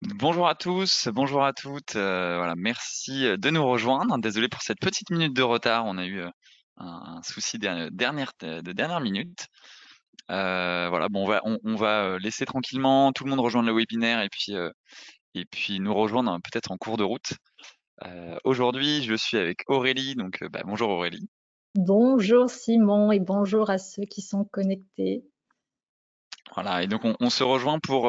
Bonjour à tous, bonjour à toutes. Voilà, merci de nous rejoindre. Désolé pour cette petite minute de retard. On a eu un souci de dernière minute. Voilà, bon, on va laisser tranquillement tout le monde rejoindre le webinaire et puis nous rejoindre peut-être en cours de route. Aujourd'hui, je suis avec Aurélie. Donc, bonjour Aurélie. Bonjour Simon et bonjour à ceux qui sont connectés. Voilà, et donc on se rejoint pour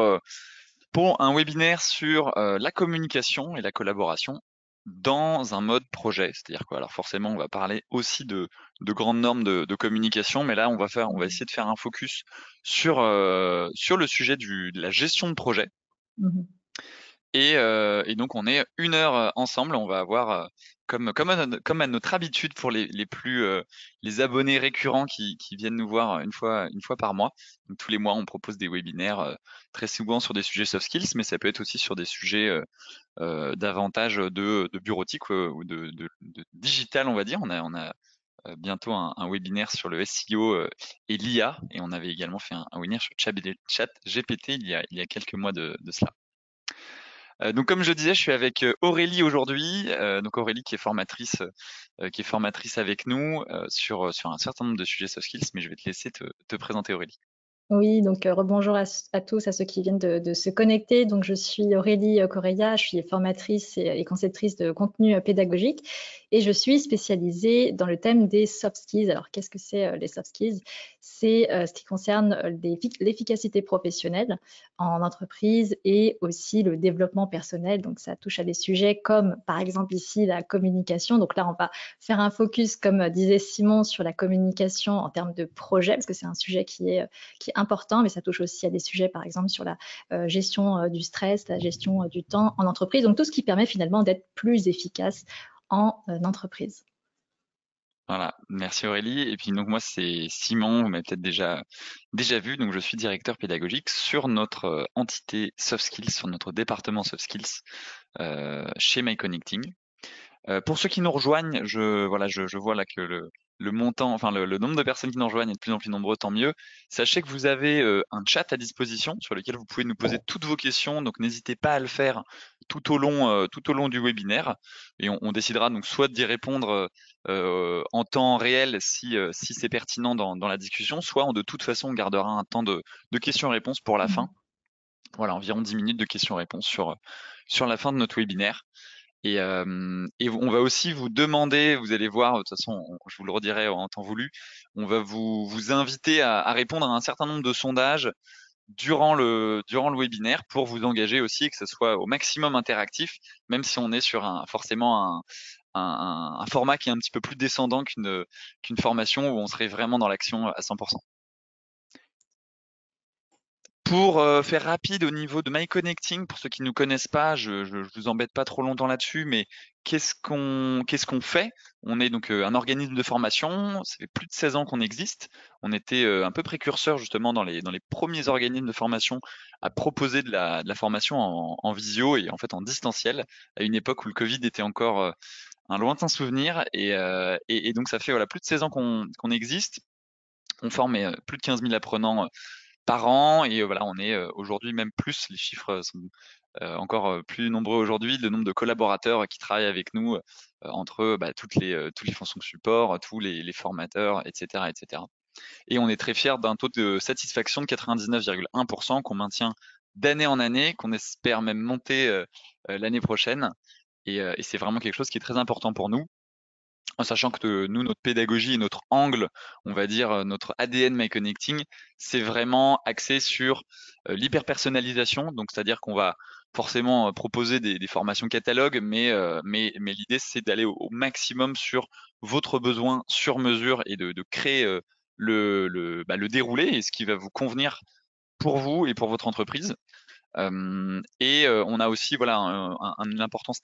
un webinaire sur la communication et la collaboration dans un mode projet. C'est-à-dire quoi? Alors forcément, on va parler aussi de grandes normes de communication, mais là, on va essayer de faire un focus sur le sujet de la gestion de projet. Mhm. Et donc, on est 1 heure ensemble. On va avoir, comme à notre habitude pour les abonnés récurrents qui viennent nous voir une fois par mois. Donc, tous les mois, on propose des webinaires très souvent sur des sujets soft skills, mais ça peut être aussi sur des sujets davantage de bureautique ou de digital, on va dire. On a bientôt un webinaire sur le SEO et l'IA, et on avait également fait un webinaire sur Chat GPT il y a quelques mois de cela. Donc comme je disais, je suis avec Aurélie aujourd'hui. Donc Aurélie qui est formatrice avec nous sur un certain nombre de sujets soft skills, mais je vais te laisser te présenter Aurélie. Oui, donc rebonjour à tous, à ceux qui viennent de se connecter. Donc, je suis Aurélie Correia, je suis formatrice et conceptrice de contenu pédagogique et je suis spécialisée dans le thème des soft skills. Alors, qu'est-ce que c'est les soft skills? C'est ce qui concerne l'efficacité professionnelle en entreprise et aussi le développement personnel. Donc, ça touche à des sujets comme, par exemple, ici, la communication. Donc là, on va faire un focus, comme disait Simon, sur la communication en termes de projet, parce que c'est un sujet qui est important, mais ça touche aussi à des sujets, par exemple, sur la gestion du stress, la gestion du temps en entreprise. Donc, tout ce qui permet finalement d'être plus efficace en entreprise. Voilà, merci Aurélie. Et puis donc moi c'est Simon, vous m'avez peut-être déjà vu. Donc je suis directeur pédagogique sur notre entité soft skills, sur notre département soft skills chez MyConnecting. Pour ceux qui nous rejoignent, je vois là que le montant, enfin le nombre de personnes qui nous rejoignent est de plus en plus nombreux, tant mieux. Sachez que vous avez un chat à disposition sur lequel vous pouvez nous poser toutes vos questions, donc n'hésitez pas à le faire tout au long du webinaire, et on décidera donc soit d'y répondre en temps réel si c'est pertinent dans la discussion, soit de toute façon on gardera un temps de questions-réponses pour la fin. Voilà, environ 10 minutes de questions-réponses sur la fin de notre webinaire. Et on va aussi vous demander, vous allez voir, de toute façon, je vous le redirai en temps voulu, on va vous inviter à répondre à un certain nombre de sondages durant le webinaire pour vous engager aussi et que ce soit au maximum interactif, même si on est sur forcément un format qui est un petit peu plus descendant qu'une formation où on serait vraiment dans l'action à 100%. Pour faire rapide au niveau de MyConnecting, pour ceux qui ne nous connaissent pas, je vous embête pas trop longtemps là-dessus, mais qu'est-ce qu'on fait? On est donc un organisme de formation, ça fait plus de 16 ans qu'on existe. On était un peu précurseur justement dans les premiers organismes de formation à proposer de la formation en visio et en fait en distanciel, à une époque où le Covid était encore un lointain souvenir. Et donc ça fait voilà, plus de 16 ans qu'on existe. On forme plus de 15 000 apprenants par an et voilà, on est aujourd'hui même plus, les chiffres sont encore plus nombreux aujourd'hui, le nombre de collaborateurs qui travaillent avec nous entre toutes les fonctions de support, tous les formateurs, etc., etc. Et on est très fiers d'un taux de satisfaction de 99,1% qu'on maintient d'année en année, qu'on espère même monter l'année prochaine. Et c'est vraiment quelque chose qui est très important pour nous, en sachant que nous, notre pédagogie et notre angle, on va dire notre ADN MyConnecting, c'est vraiment axé sur l'hyper-personnalisation. Donc, c'est-à-dire qu'on va forcément proposer des formations catalogues, mais l'idée, c'est d'aller au maximum sur votre besoin sur mesure et de créer le déroulé et ce qui va vous convenir pour vous et pour votre entreprise. On a aussi voilà une importance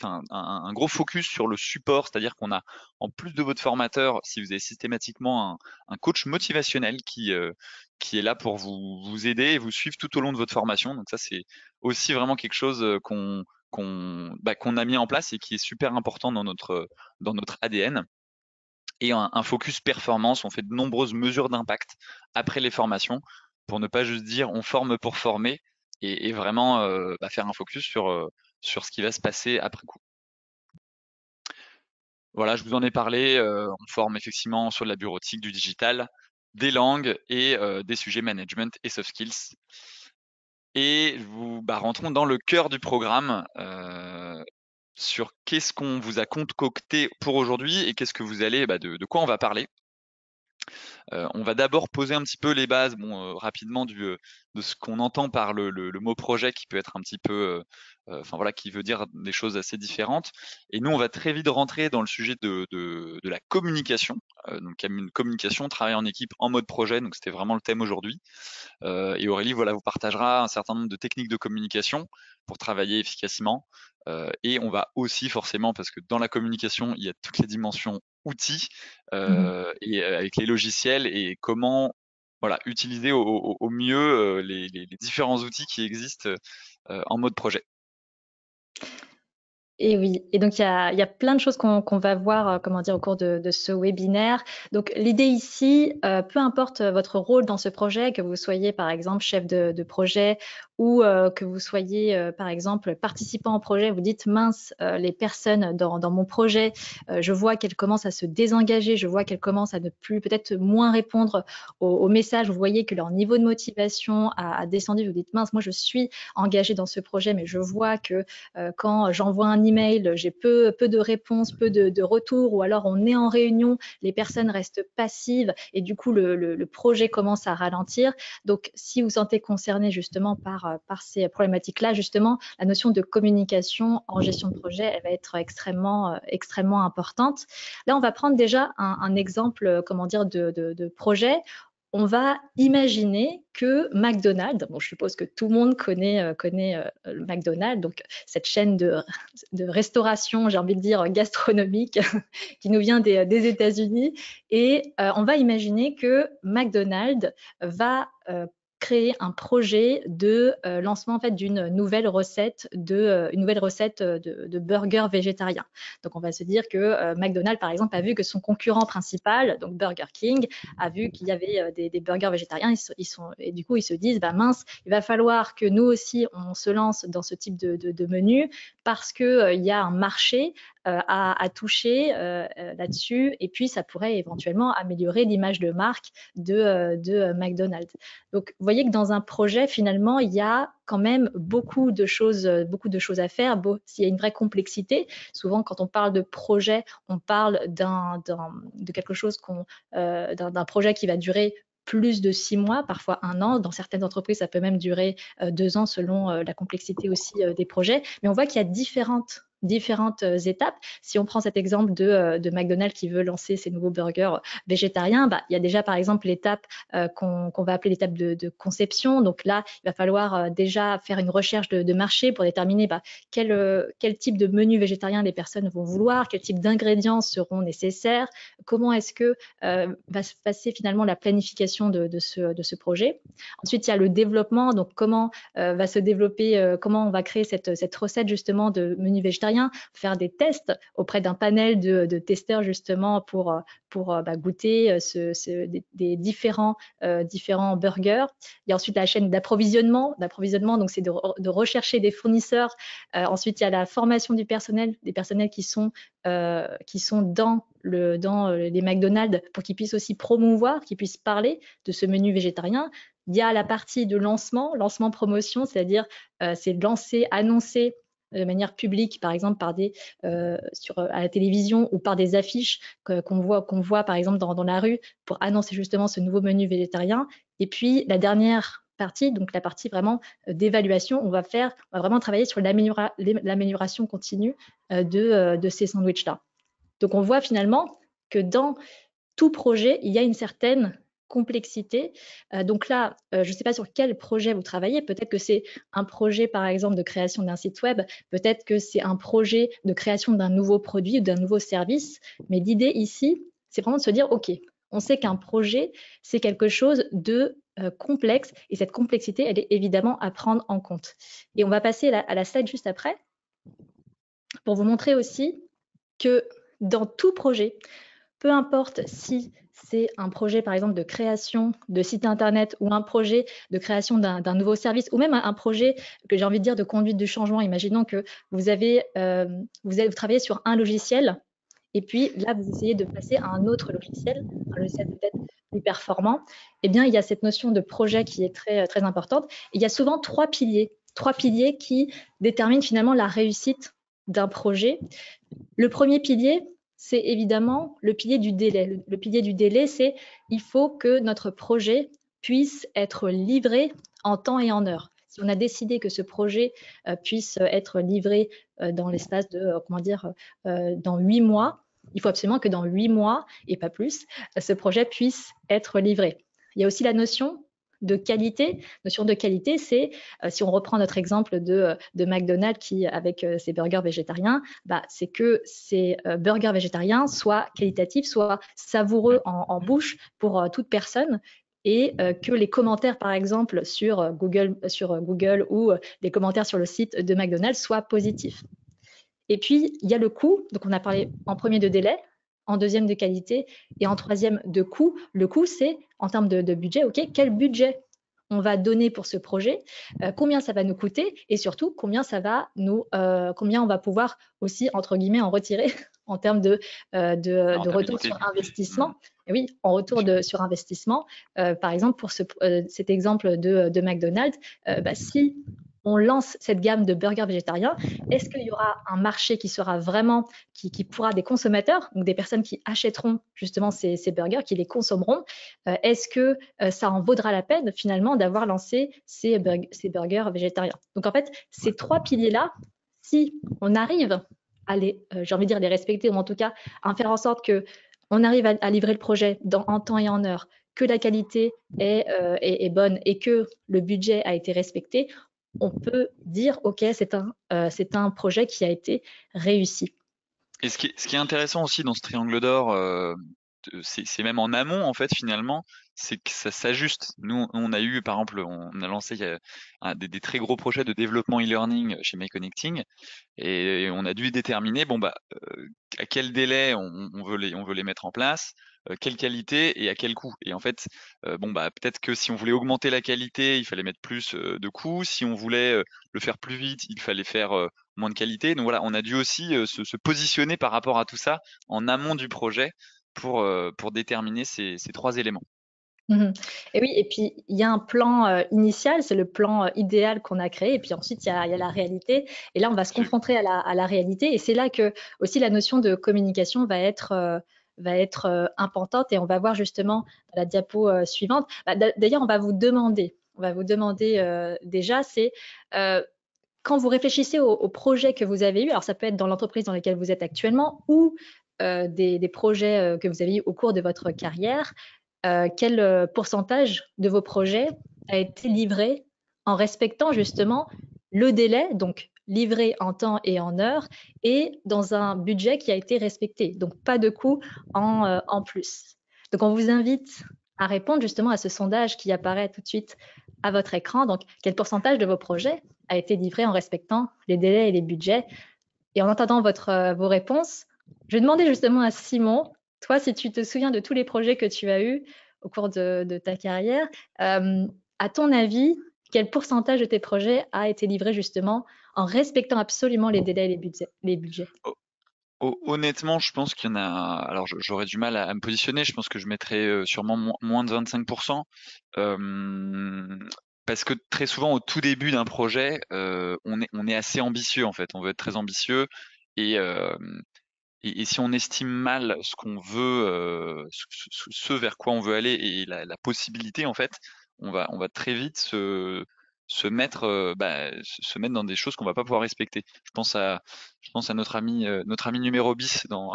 enfin un gros focus sur le support, c'est-à-dire qu'on a en plus de votre formateur, si vous avez systématiquement un coach motivationnel qui est là pour vous aider et vous suivre tout au long de votre formation. Donc ça c'est aussi vraiment quelque chose qu'on a mis en place et qui est super important dans notre ADN. Et un focus performance, on fait de nombreuses mesures d'impact après les formations pour ne pas juste dire on forme pour former et vraiment faire un focus sur ce qui va se passer après coup. Voilà, je vous en ai parlé, on forme effectivement sur de la bureautique, du digital, des langues et des sujets management et soft skills. Et rentrons dans le cœur du programme, sur qu'est-ce qu'on vous a concocté pour aujourd'hui et qu'est-ce que vous allez de quoi on va parler. On va d'abord poser un petit peu les bases, rapidement de ce qu'on entend par le mot projet qui peut être un petit peu, enfin voilà, qui veut dire des choses assez différentes. Et nous, on va très vite rentrer dans le sujet de la communication. Donc il y a une communication, travailler en équipe en mode projet, donc c'était vraiment le thème aujourd'hui. Et Aurélie, voilà, vous partagera un certain nombre de techniques de communication pour travailler efficacement. Et on va aussi forcément, parce que dans la communication, il y a toutes les dimensions outils et avec les logiciels et comment voilà, utiliser au mieux les différents outils qui existent en mode projet. Et oui, et donc il y a plein de choses qu'on va voir, comment dire, au cours de ce webinaire. Donc l'idée ici, peu importe votre rôle dans ce projet, que vous soyez par exemple chef de projet ou que vous soyez par exemple participant au projet, vous dites mince, les personnes dans mon projet, je vois qu'elles commencent à se désengager, je vois qu'elles commencent à ne plus peut-être moins répondre aux messages, vous voyez que leur niveau de motivation a descendu, vous dites mince, moi je suis engagée dans ce projet, mais je vois que quand j'envoie un email, j'ai peu de réponses, peu de retours, ou alors on est en réunion, les personnes restent passives et du coup le projet commence à ralentir. Donc si vous sentez concerné justement par ces problématiques-là, justement la notion de communication en gestion de projet, elle va être extrêmement importante. Là, on va prendre déjà un exemple, comment dire, de projet. On va imaginer que McDonald's, bon, je suppose que tout le monde connaît le McDonald's, donc cette chaîne de restauration, j'ai envie de dire gastronomique, qui nous vient des États-Unis. Et on va imaginer que McDonald's va créer un projet de lancement en fait d'une nouvelle recette de burger végétarien. Donc on va se dire que McDonald's par exemple a vu que son concurrent principal, donc Burger King, a vu qu'il y avait des burgers végétariens. Et du coup ils se disent bah mince, il va falloir que nous aussi on se lance dans ce type de menu parce que il y a un marché à toucher là-dessus, et puis ça pourrait éventuellement améliorer l'image de marque de McDonald's. Donc, vous voyez que dans un projet, finalement, il y a quand même beaucoup de choses à faire. S'il y a une vraie complexité, souvent quand on parle de projet, on parle de quelque chose d'un projet qui va durer plus de 6 mois, parfois 1 an. Dans certaines entreprises, ça peut même durer 2 ans selon la complexité aussi des projets. Mais on voit qu'il y a différentes étapes. Si on prend cet exemple de McDonald's qui veut lancer ses nouveaux burgers végétariens, il y a déjà par exemple l'étape qu'on va appeler l'étape de conception. Donc là, il va falloir déjà faire une recherche de marché pour déterminer quel type de menu végétarien les personnes vont vouloir, quel type d'ingrédients seront nécessaires, comment est-ce que va se passer finalement la planification de ce projet. Ensuite, il y a le développement, donc comment va se développer, comment on va créer cette recette justement de menu végétarien, faire des tests auprès d'un panel de testeurs justement pour goûter des différents burgers. Il y a ensuite la chaîne d'approvisionnement. Donc c'est de rechercher des fournisseurs. Ensuite, il y a la formation du personnel, des personnels qui sont dans les McDonald's pour qu'ils puissent aussi promouvoir, qu'ils puissent parler de ce menu végétarien. Il y a la partie de lancement promotion, c'est-à-dire c'est de lancer, annoncer de manière publique, par exemple à la télévision ou par des affiches qu'on voit par exemple dans la rue pour annoncer justement ce nouveau menu végétarien. Et puis la dernière partie, donc la partie vraiment d'évaluation, on va vraiment travailler sur l'amélioration continue de ces sandwichs-là. Donc on voit finalement que dans tout projet, il y a une certaine complexité. Donc là, je ne sais pas sur quel projet vous travaillez. Peut-être que c'est un projet, par exemple, de création d'un site web. Peut-être que c'est un projet de création d'un nouveau produit ou d'un nouveau service. Mais l'idée ici, c'est vraiment de se dire, OK, on sait qu'un projet, c'est quelque chose de complexe. Et cette complexité, elle est évidemment à prendre en compte. Et on va passer à la slide juste après pour vous montrer aussi que dans tout projet, peu importe si c'est un projet, par exemple, de création de site internet ou un projet de création d'un nouveau service ou même un projet que j'ai envie de dire de conduite du changement. Imaginons que vous travaillez sur un logiciel et puis là, vous essayez de passer à un logiciel peut-être plus performant. Eh bien, il y a cette notion de projet qui est très, très importante. Et il y a souvent trois piliers qui déterminent finalement la réussite d'un projet. Le premier pilier, c'est évidemment le pilier du délai. Le pilier du délai, c'est il faut que notre projet puisse être livré en temps et en heure. Si on a décidé que ce projet puisse être livré dans l'espace de, dans 8 mois, il faut absolument que dans 8 mois, et pas plus, ce projet puisse être livré. Il y a aussi la notion de qualité. Notion de qualité, c'est, si on reprend notre exemple de McDonald's qui, avec ses burgers végétariens, c'est que ces burgers végétariens soient qualitatifs, soient savoureux en bouche pour toute personne et que les commentaires, par exemple, sur Google ou les commentaires sur le site de McDonald's soient positifs. Et puis, il y a le coût. Donc, on a parlé en premier de délai, en deuxième de qualité et en troisième de coût. Le coût, c'est en termes de budget, OK, quel budget on va donner pour ce projet, combien ça va nous coûter et surtout combien on va pouvoir aussi, entre guillemets, en retirer en termes de retour sur investissement. Et oui, en retour sur investissement, par exemple, pour cet exemple de McDonald's, si on lance cette gamme de burgers végétariens, est-ce qu'il y aura un marché qui sera vraiment, qui pourra des consommateurs, donc des personnes qui achèteront justement ces burgers, qui les consommeront, est-ce que ça en vaudra la peine finalement d'avoir lancé ces burgers végétariens? Donc en fait, ces trois piliers-là, si on arrive à j'ai envie de dire les respecter, ou en tout cas à faire en sorte que on arrive à livrer le projet en temps et en heure, que la qualité est bonne et que le budget a été respecté, on peut dire, OK, c'est un projet qui a été réussi. Et ce qui est intéressant aussi dans ce triangle d'or, c'est même en amont en fait finalement, c'est que ça s'ajuste. Nous, on a eu par exemple, on a lancé des très gros projets de développement e-learning chez MyConnecting et on a dû déterminer à quel délai on veut les mettre en place, quelle qualité et à quel coût. Et en fait, peut-être que si on voulait augmenter la qualité, il fallait mettre plus de coûts. Si on voulait le faire plus vite, il fallait faire moins de qualité. Donc voilà, on a dû aussi se positionner par rapport à tout ça en amont du projet pour déterminer ces trois éléments. Et oui, et puis il y a un plan initial, c'est le plan idéal qu'on a créé, et puis ensuite il y a la réalité, et là on va se confronter à la réalité, et c'est là que aussi la notion de communication va être importante, et on va voir justement dans la diapo suivante. D'ailleurs, on va vous demander déjà, c'est quand vous réfléchissez au projet que vous avez eu, alors ça peut être dans l'entreprise dans laquelle vous êtes actuellement ou des projets que vous avez eu au cours de votre carrière, quel pourcentage de vos projets a été livré en respectant justement le délai, donc livré en temps et en heure, et dans un budget qui a été respecté, donc pas de coût en plus. Donc on vous invite à répondre justement à ce sondage qui apparaît tout de suite à votre écran. Donc quel pourcentage de vos projets a été livré en respectant les délais et les budgets? Et en entendant vos réponses, je vais demander justement à Simon, toi, si tu te souviens de tous les projets que tu as eus au cours de ta carrière, à ton avis, quel pourcentage de tes projets a été livré justement en respectant absolument les délais et les budgets? Honnêtement, je pense qu'il y en a. Alors, j'aurais du mal à me positionner. Je pense que je mettrais sûrement moins de 25%. Parce que très souvent, au tout début d'un projet, on est assez ambitieux en fait. On veut être très ambitieux et, euh, et si on estime mal ce qu'on veut, ce vers quoi on veut aller et la possibilité en fait, on va très vite se mettre dans des choses qu'on va pas pouvoir respecter. Je pense à notre ami numéro bis dans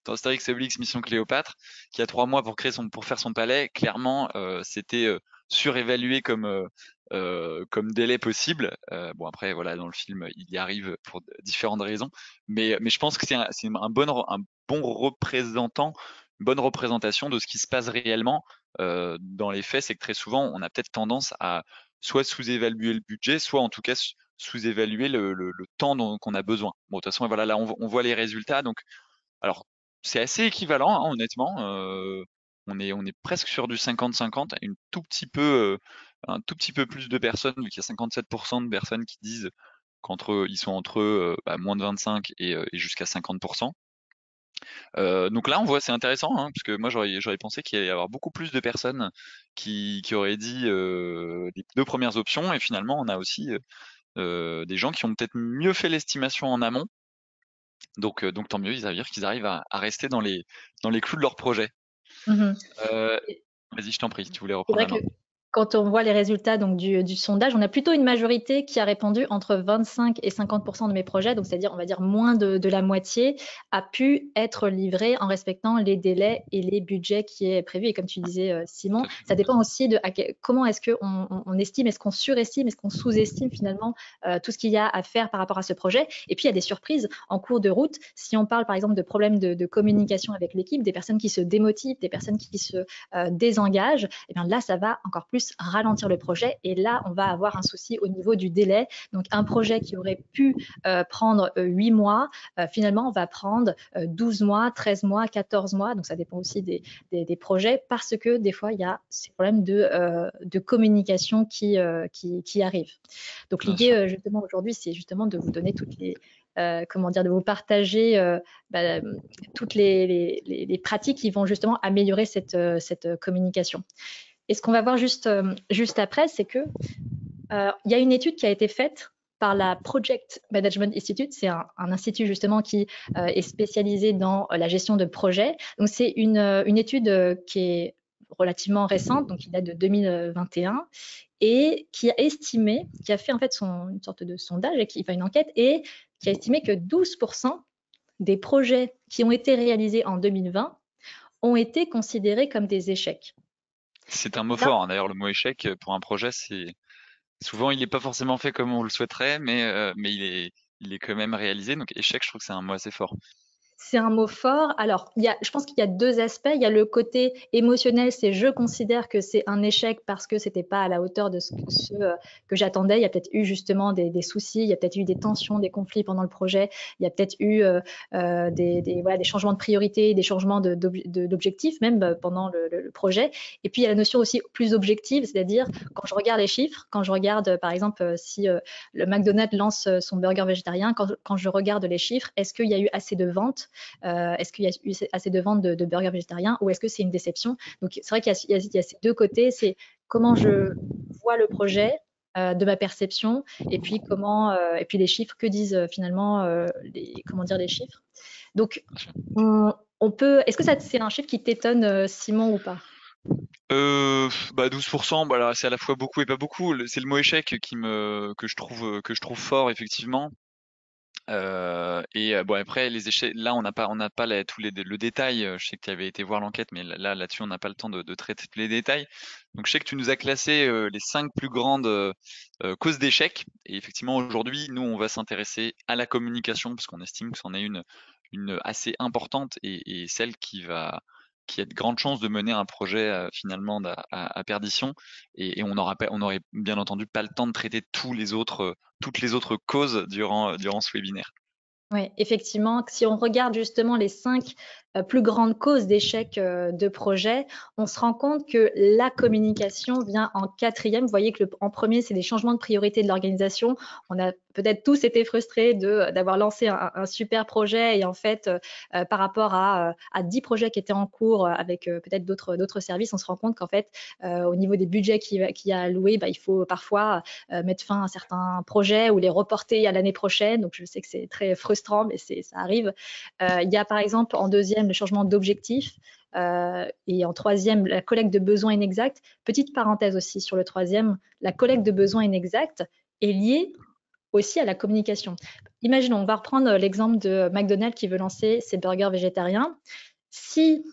dans Astérix et Obélix Mission Cléopâtre, qui a 3 mois pour faire son palais. Clairement, c'était surévalué comme délai possible. Bon après voilà, dans le film, il y arrive pour différentes raisons, mais je pense que c'est un bon représentant, une bonne représentation de ce qui se passe réellement dans les faits. C'est que très souvent, on a peut-être tendance à soit sous-évaluer le budget, soit en tout cas sous-évaluer le temps qu'on a besoin. Bon, de toute façon, voilà, là on voit les résultats. Donc, alors c'est assez équivalent, hein, honnêtement. on est presque sur du 50-50, un tout petit peu plus de personnes, vu qu'il y a 57% de personnes qui disent ils sont entre moins de 25 et jusqu'à 50%. Donc là, on voit, c'est intéressant, hein, parce que moi, j'aurais pensé qu'il allait y avoir beaucoup plus de personnes qui auraient dit les deux premières options, et finalement, on a aussi des gens qui ont peut-être mieux fait l'estimation en amont. Donc tant mieux, ils arrivent qu'ils arrivent à rester dans les clous de leur projet. Mhm. Euh, Vas-y, je t'en prie, tu voulais C'est reprendre vrai la que main. quand on voit les résultats donc du sondage, on a plutôt une majorité qui a répondu entre 25 et 50% de mes projets, donc c'est-à-dire on va dire moins de la moitié, a pu être livré en respectant les délais et les budgets qui est prévu. Et comme tu disais, Simon, Tout à fait. ça dépend aussi de comment est-ce qu'on estime, est-ce qu'on surestime, est-ce qu'on sous-estime finalement tout ce qu'il y a à faire par rapport à ce projet. Et puis il y a des surprises en cours de route. Si on parle par exemple de problèmes de communication avec l'équipe, des personnes qui se démotivent, des personnes qui se désengagent, et bien là ça va encore plus ralentir le projet, et là on va avoir un souci au niveau du délai. Donc un projet qui aurait pu prendre 8 mois, finalement on va prendre 12 mois, 13 mois, 14 mois, donc ça dépend aussi des projets, parce que des fois il y a ces problèmes de communication qui arrivent. Donc Bien l'idée sûr. justement aujourd'hui, c'est justement de vous donner toutes les comment dire, de vous partager bah, toutes les pratiques qui vont justement améliorer cette communication. Et ce qu'on va voir juste après, c'est que il y a une étude qui a été faite par la Project Management Institute. C'est un institut justement qui est spécialisé dans la gestion de projets. Donc c'est une étude qui est relativement récente, donc qui date de 2021, et qui a estimé, qui a fait en fait une sorte de sondage, une enquête, et qui a estimé que 12% des projets qui ont été réalisés en 2020 ont été considérés comme des échecs. C'est un mot Et là, fort, hein. D'ailleurs, le mot échec pour un projet, c'est souvent il n'est pas forcément fait comme on le souhaiterait, mais il est quand même réalisé. Donc échec, je trouve que c'est un mot assez fort. c'est un mot fort. Alors, je pense qu'il y a deux aspects. Il y a le côté émotionnel, c'est je considère que c'est un échec parce que c'était pas à la hauteur de que j'attendais. Il y a peut-être eu justement des soucis, il y a peut-être eu des tensions, des conflits pendant le projet. Il y a peut-être eu voilà, des changements de priorité, des changements d'objectifs même pendant le projet. Et puis il y a la notion aussi plus objective, c'est-à-dire quand je regarde les chiffres, quand je regarde par exemple si le McDonald's lance son burger végétarien, quand je regarde les chiffres, est-ce qu'il y a eu assez de ventes? Est-ce qu'il y a eu assez de ventes de burgers végétariens, ou est-ce que c'est une déception? Donc c'est vrai qu'il y a ces deux côtés, c'est comment je vois le projet de ma perception, et puis et puis les chiffres, que disent finalement comment dire les chiffres. Donc on peut, est-ce que c'est un chiffre qui t'étonne, Simon, ou pas? 12%, bah là, c'est à la fois beaucoup et pas beaucoup. C'est le mot échec que je trouve fort, effectivement. Bon, après les échecs, là on n'a pas le détail. Je sais que tu avais été voir l'enquête, mais là-dessus on n'a pas le temps de traiter tous les détails. Donc je sais que tu nous as classé les 5 plus grandes causes d'échecs. Et effectivement aujourd'hui, nous on va s'intéresser à la communication parce qu'on estime que c'en est une assez importante, et celle qui a de grandes chances de mener un projet finalement à perdition. Et on aurait bien entendu pas le temps de traiter toutes les autres causes durant ce webinaire. Oui, effectivement, si on regarde justement les 5 plus grandes causes d'échec de projet, on se rend compte que la communication vient en quatrième. Vous voyez que en premier, c'est des changements de priorité de l'organisation. On a peut-être tous été frustrés d'avoir lancé un super projet, et en fait, par rapport à 10 projets qui étaient en cours avec peut-être d'autres services, on se rend compte qu'en fait, au niveau des budgets qu'il y a alloués, il faut parfois mettre fin à certains projets ou les reporter à l'année prochaine. Donc, je sais que c'est très frustrant, mais ça arrive. Il y a par exemple en deuxième le changement d'objectif. Et en troisième, la collecte de besoins inexacts. Petite parenthèse aussi sur le troisième, la collecte de besoins inexacts est liée aussi à la communication. Imaginons, on va reprendre l'exemple de McDonald's qui veut lancer ses burgers végétariens. Si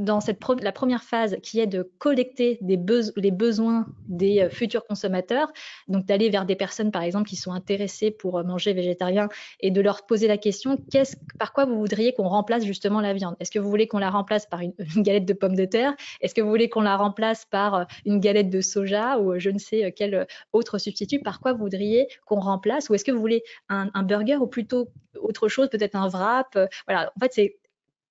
dans la première phase, qui est de collecter les besoins des futurs consommateurs, donc d'aller vers des personnes par exemple qui sont intéressées pour manger végétarien, et de leur poser la question, par quoi vous voudriez qu'on remplace justement la viande? Est-ce que vous voulez qu'on la remplace par une galette de pommes de terre? Est-ce que vous voulez qu'on la remplace par une galette de soja, ou je ne sais quel autre substitut? Par quoi vous voudriez qu'on remplace? Ou est-ce que vous voulez un burger, ou plutôt autre chose, peut-être un wrap? Voilà, en fait c'est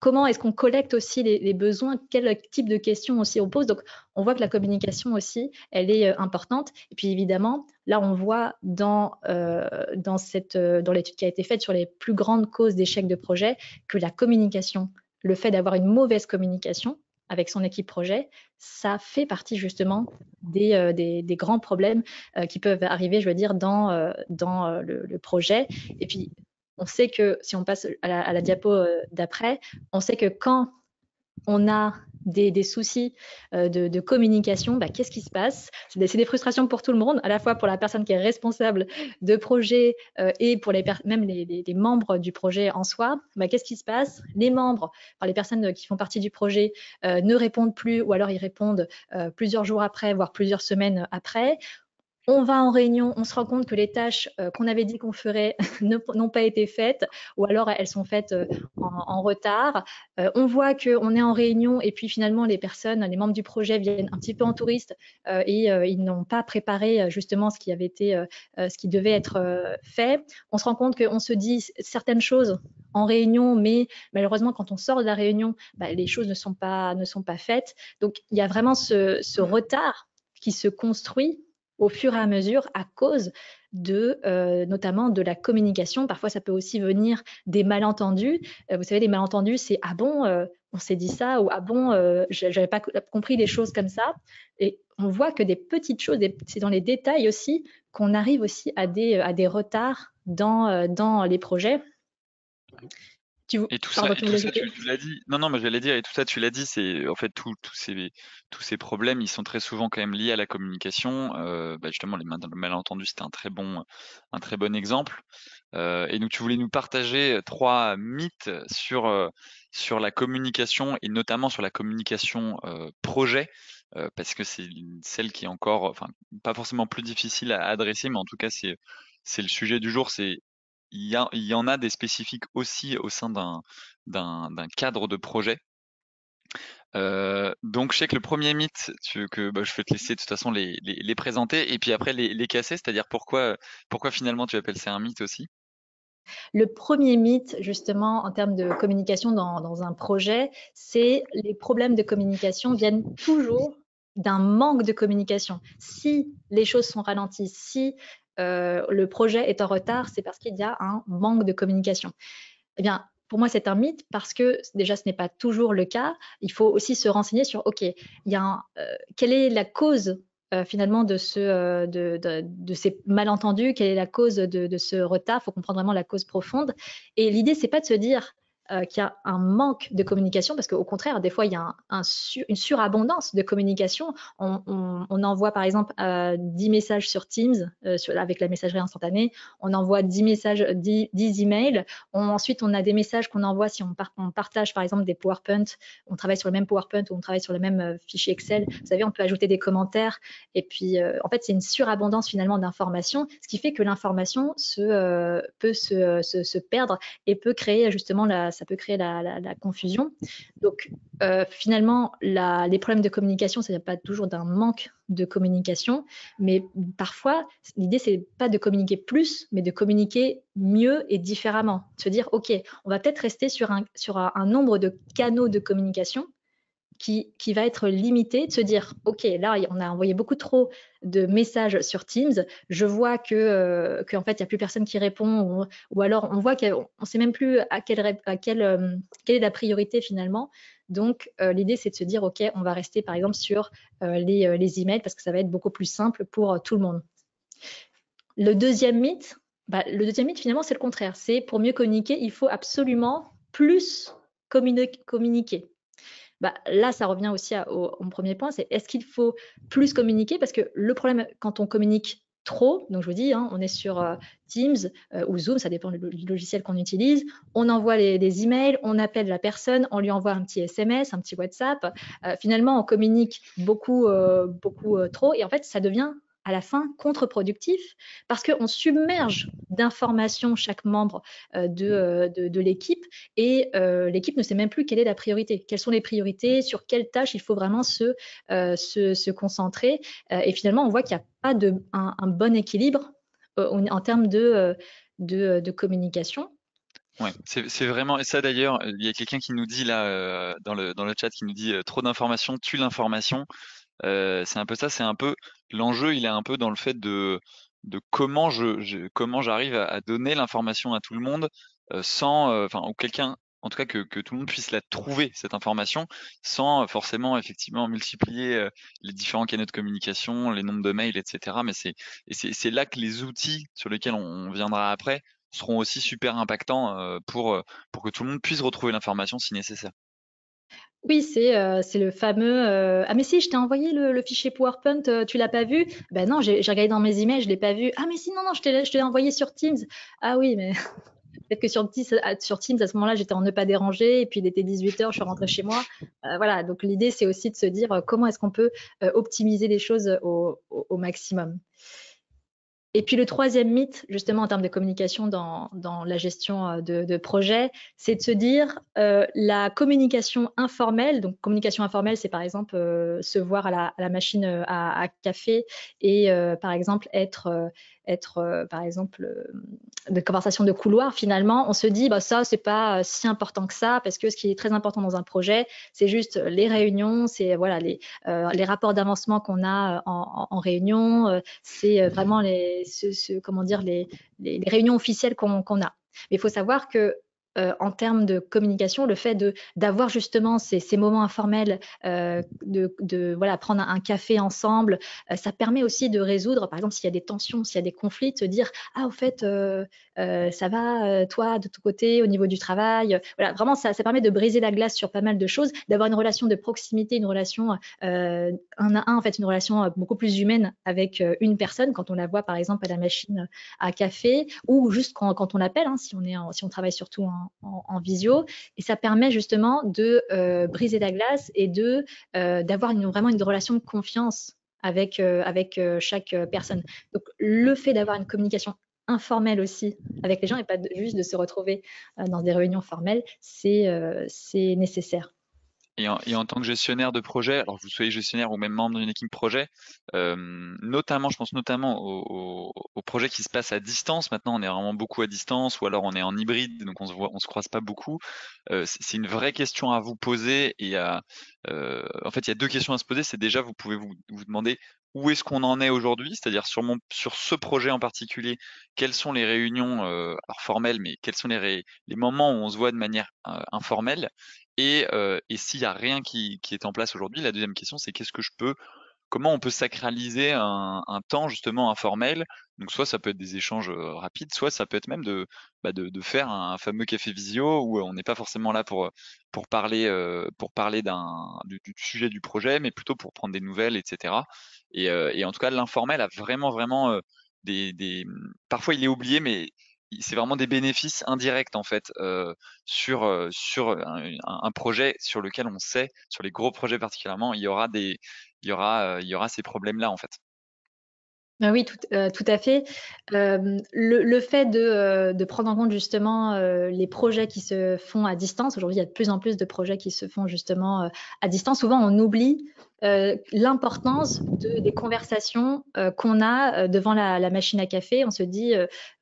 comment est-ce qu'on collecte aussi les besoins, quel type de questions aussi on pose. Donc, on voit que la communication aussi, elle est importante. Et puis évidemment, là, on voit dans l'étude qui a été faite sur les plus grandes causes d'échec de projet que la communication, le fait d'avoir une mauvaise communication avec son équipe projet, ça fait partie justement des grands problèmes qui peuvent arriver, je veux dire, dans le projet. Et puis, on sait que, si on passe à la diapo d'après, on sait que quand on a des soucis de communication, qu'est-ce qui se passe? C'est des frustrations pour tout le monde, à la fois pour la personne qui est responsable de projet et pour même les membres du projet en soi. Qu'est-ce qui se passe? Les membres, les personnes qui font partie du projet ne répondent plus, ou alors ils répondent plusieurs jours après, voire plusieurs semaines après. On va en réunion, on se rend compte que les tâches qu'on avait dit qu'on ferait n'ont pas été faites, ou alors elles sont faites en retard. On voit qu'on est en réunion et puis finalement les membres du projet viennent un petit peu en touriste et ils n'ont pas préparé justement ce qui avait été, ce qui devait être fait. On se rend compte qu'on se dit certaines choses en réunion, mais malheureusement quand on sort de la réunion, les choses ne sont pas faites. Donc il y a vraiment ce retard qui se construit au fur et à mesure à cause notamment de la communication. Parfois, ça peut aussi venir des malentendus. Vous savez, les malentendus, c'est « Ah bon, on s'est dit ça » ou « Ah bon, j'avais pas compris les choses comme ça ». Et on voit que des petites choses, c'est dans les détails aussi qu'on arrive aussi à des retards dans les projets. Et tout ça, tu l'as dit. Non, mais j'allais dire, et tout ça, tu l'as dit, c'est en fait tous ces problèmes, ils sont très souvent quand même liés à la communication. Justement, les malentendus, c'était un très bon exemple. Et donc, tu voulais nous partager 3 mythes sur la communication et notamment sur la communication projet, parce que c'est celle qui est encore, enfin, pas forcément plus difficile à adresser, mais en tout cas, c'est le sujet du jour. Il y en a des spécifiques aussi au sein d'un cadre de projet. Donc je sais que le premier mythe, je vais te laisser de toute façon les présenter et puis après les casser, c'est-à-dire pourquoi finalement tu appelles ça un mythe aussi? Le premier mythe, justement, en termes de communication dans un projet, c'est les problèmes de communication viennent toujours d'un manque de communication. Si les choses sont ralenties, si le projet est en retard, c'est parce qu'il y a un manque de communication. Eh bien, pour moi, c'est un mythe parce que déjà, ce n'est pas toujours le cas. Il faut aussi se renseigner sur, OK, quelle est la cause finalement de ces malentendus, quelle est la cause de ce retard. Il faut comprendre vraiment la cause profonde. Et l'idée, c'est pas de se dire qu'il y a un manque de communication, parce qu'au contraire, des fois, il y a une surabondance de communication. On envoie, par exemple, 10 messages sur Teams, avec la messagerie instantanée. On envoie 10 messages, 10 emails. Ensuite, on a des messages qu'on envoie si on partage, par exemple, des PowerPoint. On travaille sur le même PowerPoint ou on travaille sur le même fichier Excel. Vous savez, on peut ajouter des commentaires. Et puis, en fait, c'est une surabondance finalement d'informations, ce qui fait que l'information peut se perdre et peut créer justement ça peut créer la confusion. Donc, finalement, les problèmes de communication, ça ne vient pas toujours d'un manque de communication, mais parfois, l'idée, c'est pas de communiquer plus, mais de communiquer mieux et différemment. De se dire, OK, on va peut-être rester sur un nombre de canaux de communication qui va être limité, de se dire, OK, là, on a envoyé beaucoup trop de messages sur Teams, je vois qu'en fait, il n'y a plus personne qui répond, ou alors on voit qu'on ne sait même plus quelle est la priorité finalement. Donc, l'idée, c'est de se dire, OK, on va rester par exemple sur les emails parce que ça va être beaucoup plus simple pour tout le monde. Le deuxième mythe, finalement, c'est le contraire. C'est pour mieux communiquer, il faut absolument plus communiquer. Là, ça revient aussi au premier point, c'est est-ce qu'il faut plus communiquer? Parce que le problème, quand on communique trop, donc je vous dis, on est sur Teams ou Zoom, ça dépend du logiciel qu'on utilise, on envoie les emails, on appelle la personne, on lui envoie un petit SMS, un petit WhatsApp. Finalement, on communique beaucoup trop et en fait, ça devient à la fin contre-productif parce qu'on submerge d'informations chaque membre de l'équipe et l'équipe ne sait même plus quelle est la priorité, quelles sont les priorités, sur quelles tâches il faut vraiment se concentrer. Et finalement, on voit qu'il n'y a pas un bon équilibre en termes de communication. Ouais, c'est vraiment, et ça d'ailleurs, il y a quelqu'un qui nous dit là dans le chat qui nous dit trop d'informations tue l'information. C'est un peu ça, c'est un peu l'enjeu, il est un peu dans le fait de comment comment j'arrive à donner l'information à tout le monde sans, enfin, ou quelqu'un, en tout cas que tout le monde puisse la trouver cette information sans forcément effectivement multiplier les différents canaux de communication, les nombres de mails, etc. Mais c'est là que les outils sur lesquels on viendra après seront aussi super impactants pour que tout le monde puisse retrouver l'information si nécessaire. Oui, c'est le fameux ah mais si, je t'ai envoyé le fichier PowerPoint, tu l'as pas vu? Ben non, j'ai regardé dans mes emails, je l'ai pas vu. Ah mais si, non, non, je te l'ai envoyé sur Teams. Ah oui, mais peut-être que sur Teams, à ce moment-là, j'étais en ne pas déranger, et puis il était 18h, je suis rentrée chez moi. Voilà, donc l'idée, c'est aussi de se dire comment est-ce qu'on peut optimiser les choses au maximum. Et puis le troisième mythe, justement en termes de communication dans la gestion de projet, c'est de se dire la communication informelle. Donc communication informelle, c'est par exemple se voir à la machine à café et par exemple être par exemple de conversation de couloir. Finalement, on se dit bah ça c'est pas si important que ça, parce que ce qui est très important dans un projet, c'est juste les réunions, c'est voilà les rapports d'avancement qu'on a en réunion, c'est vraiment comment dire, les réunions officielles qu'on a. Mais il faut savoir que en termes de communication, le fait d'avoir justement ces moments informels, voilà, prendre un café ensemble, ça permet aussi de résoudre, par exemple, s'il y a des tensions, s'il y a des conflits, de se dire ah au fait ça va toi de ton côté au niveau du travail. Voilà, vraiment ça permet de briser la glace sur pas mal de choses, d'avoir une relation de proximité, une relation un à un, en fait, une relation beaucoup plus humaine avec une personne quand on la voit par exemple à la machine à café, ou juste quand on l'appelle, hein, si on travaille surtout en visio. Et ça permet justement de briser la glace et d'avoir vraiment une relation de confiance avec chaque personne. Donc le fait d'avoir une communication informelle aussi avec les gens, et pas juste de se retrouver dans des réunions formelles, c'est nécessaire. Et en tant que gestionnaire de projet, alors que vous soyez gestionnaire ou même membre d'une équipe projet, notamment, je pense notamment aux projets qui se passent à distance. Maintenant, on est vraiment beaucoup à distance, ou alors on est en hybride, donc on se croise pas beaucoup. C'est une vraie question à vous poser. En fait, il y a deux questions à se poser. C'est déjà, vous pouvez vous demander où est-ce qu'on en est aujourd'hui, c'est-à-dire sur ce projet en particulier, quelles sont les réunions, alors formelles, mais quels sont les moments où on se voit de manière informelle. Et s'il y a rien qui est en place aujourd'hui, la deuxième question, c'est comment on peut sacraliser un temps justement informel. Donc soit ça peut être des échanges rapides, soit ça peut être même de faire un fameux café visio où on n'est pas forcément là pour parler du sujet du projet, mais plutôt pour prendre des nouvelles, etc. Et en tout cas, l'informel a vraiment parfois il est oublié, mais c'est vraiment des bénéfices indirects en fait sur un projet sur lequel on sait, sur les gros projets particulièrement, il y aura ces problèmes-là en fait. Ah oui, tout à fait. Le fait de prendre en compte justement les projets qui se font à distance. Aujourd'hui, il y a de plus en plus de projets qui se font justement à distance. Souvent, on oublie l'importance des conversations qu'on a devant la machine à café. On se dit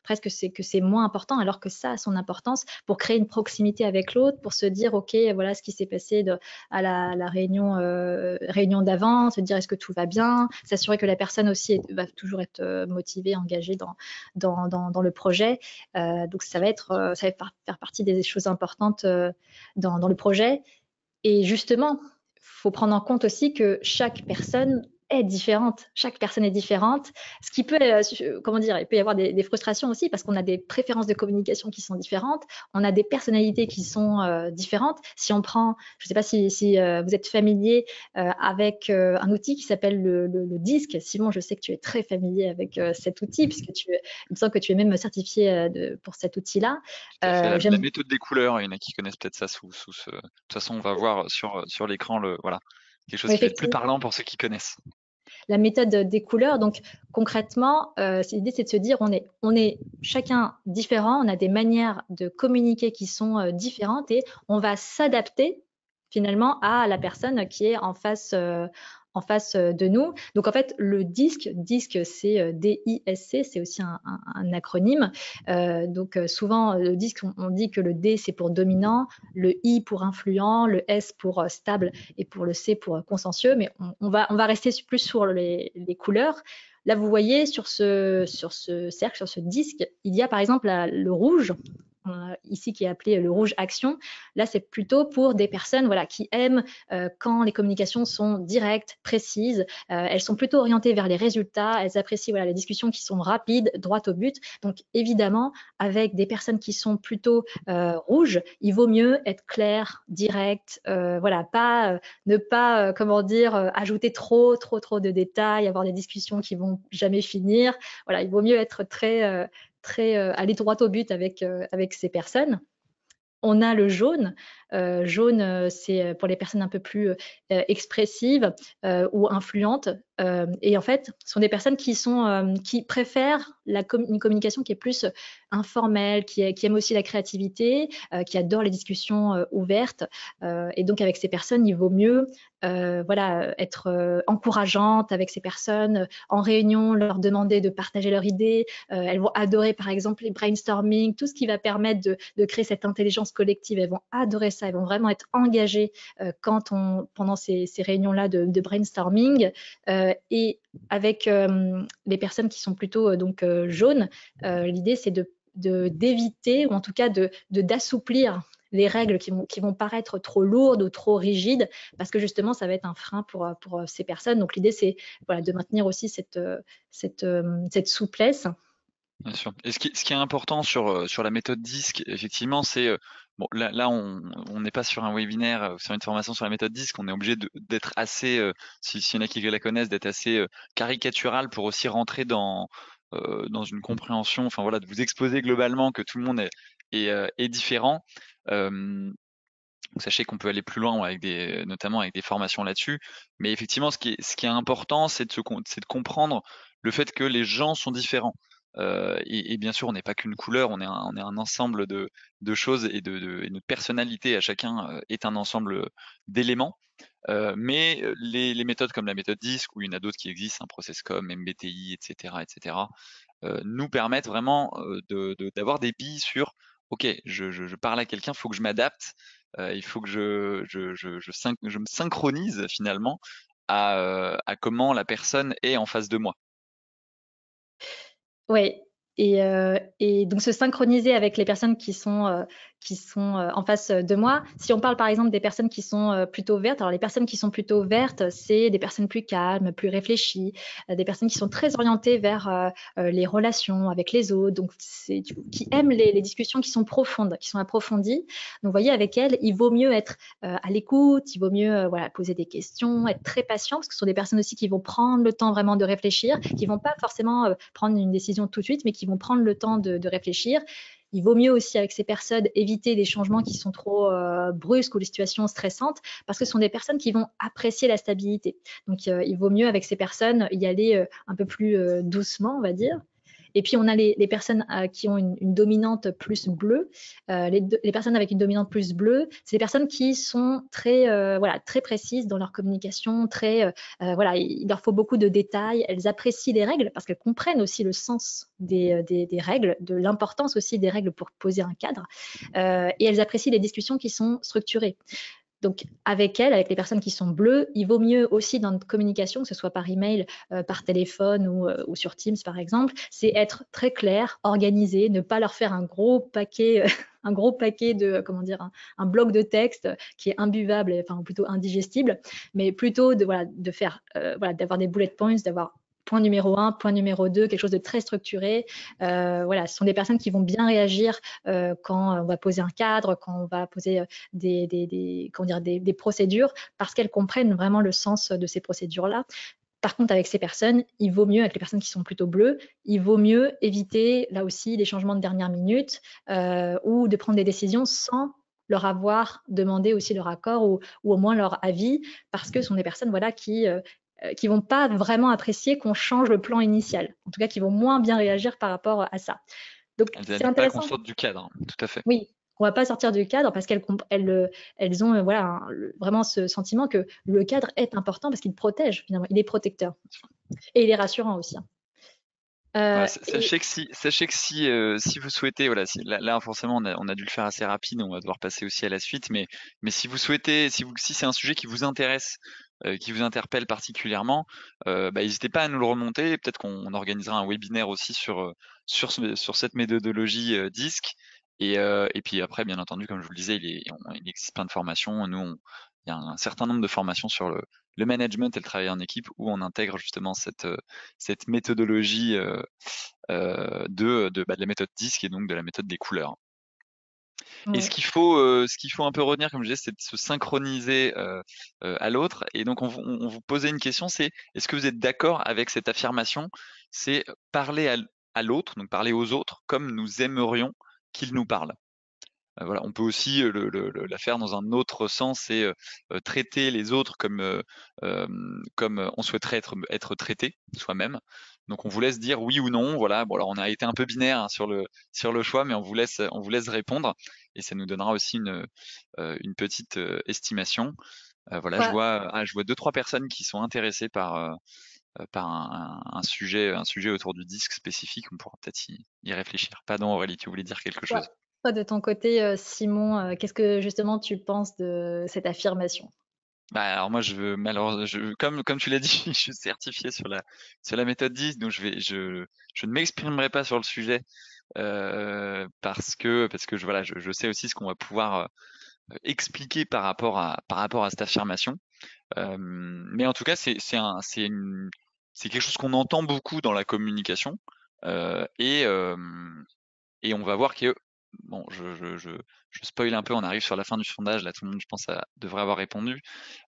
presque que c'est moins important, alors que ça a son importance pour créer une proximité avec l'autre, pour se dire ok, voilà ce qui s'est passé à la réunion d'avant, se dire est-ce que tout va bien, s'assurer que la personne aussi va toujours être motivée, engagée dans le projet. Donc ça va faire partie des choses importantes dans le projet. Et justement, il faut prendre en compte aussi que chaque personne est différente. Chaque personne est différente. Ce qui peut, comment dire, il peut y avoir des frustrations aussi parce qu'on a des préférences de communication qui sont différentes. On a des personnalités qui sont différentes. Si on prend, je ne sais pas si vous êtes familier avec un outil qui s'appelle le disque. Simon, je sais que tu es très familier avec cet outil puisque il me semble que tu es même certifié pour cet outil-là. Tout à fait. La J'aime méthode des couleurs, il y en a qui connaissent peut-être ça de toute façon, on va voir sur l'écran voilà, quelque chose qui va être plus effectivement parlant pour ceux qui connaissent. la méthode des couleurs. Donc concrètement, l'idée c'est de se dire on est chacun différent, on a des manières de communiquer qui sont différentes et on va s'adapter finalement à la personne qui est en face de nous. Donc en fait, le DISC c'est DISC, c'est aussi un acronyme. Donc souvent le DISC, on dit que le D c'est pour dominant, le I pour influent, le S pour stable et pour le C pour consciencieux. Mais on va rester plus sur les couleurs. Là, vous voyez sur ce cercle, sur ce disque, il y a par exemple le rouge, ici qui est appelé le rouge action. Là, c'est plutôt pour des personnes voilà, qui aiment quand les communications sont directes, précises. Elles sont plutôt orientées vers les résultats. Elles apprécient voilà, les discussions qui sont rapides, droites au but. Donc, évidemment, avec des personnes qui sont plutôt rouges, il vaut mieux être clair, direct, voilà, ne pas, comment dire, ajouter trop de détails, avoir des discussions qui vont jamais finir. Voilà, il vaut mieux être très aller droit au but avec ces personnes. On a le jaune. Jaune, c'est pour les personnes un peu plus expressives ou influentes. Et en fait, ce sont des personnes qui préfèrent une communication qui est plus informelle, qui aime aussi la créativité, qui adore les discussions ouvertes. Et donc, avec ces personnes, il vaut mieux voilà, être encourageante avec ces personnes. En réunion, leur demander de partager leurs idées. Elles vont adorer, par exemple, les brainstorming, tout ce qui va permettre de créer cette intelligence collective. Elles vont adorer ça. Elles vont vraiment être engagées pendant ces réunions-là de brainstorming. Et avec les personnes qui sont plutôt jaunes, l'idée, c'est d'éviter, ou en tout cas d'assouplir les règles qui vont paraître trop lourdes ou trop rigides, parce que justement, ça va être un frein pour ces personnes. Donc, l'idée, c'est voilà, de maintenir aussi cette souplesse. Bien sûr. Et ce qui est important sur la méthode DISC, effectivement, c'est bon là on n'est pas sur un webinaire, sur une formation sur la méthode DISC, on est obligé d'être assez, s'il y en a qui la connaissent, d'être assez caricatural pour aussi rentrer dans une compréhension, enfin voilà, de vous exposer globalement que tout le monde est différent. Sachez qu'on peut aller plus loin avec notamment avec des formations là-dessus. Mais effectivement, ce qui est important, c'est de comprendre le fait que les gens sont différents. Et bien sûr, on n'est pas qu'une couleur, on est un ensemble de choses et et notre personnalité à chacun est un ensemble d'éléments. Mais les méthodes comme la méthode DISC, ou il y en a d'autres qui existent, un ProcessCom, MBTI, etc., nous permettent vraiment d'avoir des billes sur OK, je parle à quelqu'un, il faut que je m'adapte, il faut que je me synchronise finalement à comment la personne est en face de moi. Oui, et donc se synchroniser avec les personnes qui sont en face de moi. Si on parle par exemple des personnes qui sont plutôt vertes, alors les personnes qui sont plutôt vertes, c'est des personnes plus calmes, plus réfléchies, des personnes qui sont très orientées vers les relations avec les autres, donc qui aiment les discussions qui sont profondes, qui sont approfondies. Donc vous voyez, avec elles, il vaut mieux être à l'écoute, il vaut mieux voilà, poser des questions, être très patient, parce que ce sont des personnes aussi qui vont prendre le temps vraiment de réfléchir, qui vont pas forcément prendre une décision tout de suite, mais qui vont prendre le temps de réfléchir. Il vaut mieux aussi avec ces personnes éviter les changements qui sont trop brusques ou les situations stressantes, parce que ce sont des personnes qui vont apprécier la stabilité. Donc il vaut mieux avec ces personnes y aller un peu plus doucement, on va dire. Et puis on a les personnes qui ont une dominante plus bleue. Les personnes avec une dominante plus bleue, c'est des personnes qui sont voilà, très précises dans leur communication, voilà, il leur faut beaucoup de détails. Elles apprécient les règles parce qu'elles comprennent aussi le sens des règles, de l'importance aussi des règles pour poser un cadre. Et elles apprécient les discussions qui sont structurées. Donc, avec elles, avec les personnes qui sont bleues, il vaut mieux aussi dans notre communication, que ce soit par email, par téléphone ou sur Teams, par exemple, c'est être très clair, organisé, ne pas leur faire un gros paquet, un gros paquet de, comment dire, un bloc de texte qui est imbuvable, enfin plutôt indigestible, mais plutôt de faire, voilà, d'avoir des bullet points, d'avoir point numéro 1, point numéro 2, quelque chose de très structuré. Voilà, ce sont des personnes qui vont bien réagir quand on va poser un cadre, quand on va poser des procédures, parce qu'elles comprennent vraiment le sens de ces procédures-là. Par contre, avec ces personnes, il vaut mieux, avec les personnes qui sont plutôt bleues, il vaut mieux éviter, là aussi, les changements de dernière minute ou de prendre des décisions sans leur avoir demandé aussi leur accord ou au moins leur avis, parce que ce sont des personnes voilà, qui vont pas vraiment apprécier qu'on change le plan initial. En tout cas, qui vont moins bien réagir par rapport à ça. Donc, Elles c'est n'aiment pas qu'on intéressant. sorte du cadre, tout à fait. Oui, on va pas sortir du cadre parce elles ont voilà, vraiment ce sentiment que le cadre est important parce qu'il protège, finalement, il est protecteur. Et il est rassurant aussi, hein. Voilà, Et sachez que si vous souhaitez, voilà, là, forcément on a dû le faire assez rapide, on va devoir passer aussi à la suite, mais si vous souhaitez, si c'est un sujet qui vous intéresse, qui vous interpelle particulièrement, bah, n'hésitez pas à nous le remonter. Peut-être qu'on organisera un webinaire aussi sur cette méthodologie DISC. Et puis après, bien entendu, comme je vous le disais, il existe plein de formations. Il y a un certain nombre de formations sur le management et le travail en équipe où on intègre justement cette méthodologie de la méthode DISC et donc de la méthode des couleurs. Et ouais. ce qu'il faut un peu retenir, comme je disais, c'est de se synchroniser à l'autre. Et donc on vous posait une question, c'est est-ce que vous êtes d'accord avec cette affirmation? C'est parler à l'autre, donc parler aux autres comme nous aimerions qu'ils nous parlent. Voilà, on peut aussi la faire dans un autre sens et traiter les autres comme on souhaiterait être traité soi-même. Donc on vous laisse dire oui ou non. Voilà, bon alors on a été un peu binaire hein, sur le choix, mais on vous laisse répondre et ça nous donnera aussi une petite estimation. Voilà, Quoi, je vois deux trois personnes qui sont intéressées par un sujet autour du disque spécifique. On pourra peut-être y réfléchir. Pardon Aurélie, tu voulais dire quelque chose? Toi, de ton côté, Simon, qu'est-ce que justement tu penses de cette affirmation? Bah, alors moi comme tu l'as dit, je suis certifié sur la méthode 10, donc je ne m'exprimerai pas sur le sujet parce que je sais aussi ce qu'on va pouvoir expliquer par rapport à cette affirmation. Mais en tout cas, c'est quelque chose qu'on entend beaucoup dans la communication euh, et euh, et on va voir que bon, je spoil un peu, on arrive sur la fin du sondage, là tout le monde, je pense, devrait avoir répondu.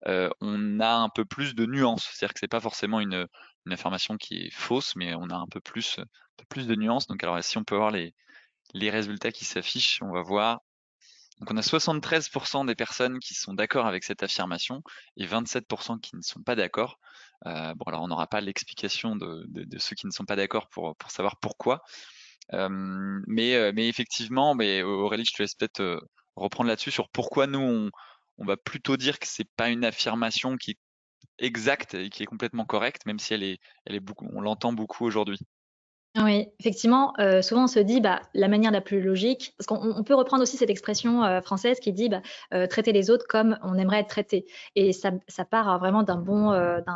On a un peu plus de nuances. C'est-à-dire que c'est pas forcément une information qui est fausse, mais on a un peu plus de nuances. Donc, alors, si on peut voir les résultats qui s'affichent, on va voir. Donc, on a 73% des personnes qui sont d'accord avec cette affirmation et 27% qui ne sont pas d'accord. Bon, alors, on n'aura pas l'explication de ceux qui ne sont pas d'accord pour savoir pourquoi. Mais effectivement, mais Aurélie, je te laisse peut-être reprendre là-dessus sur pourquoi nous, on va plutôt dire que c'est pas une affirmation qui est exacte et qui est complètement correcte, même si elle est beaucoup, on l'entend beaucoup aujourd'hui. Oui, effectivement, souvent on se dit, bah, la manière la plus logique parce qu'on peut reprendre aussi cette expression, française qui dit, bah, traiter les autres comme on aimerait être traité et ça part, vraiment d'un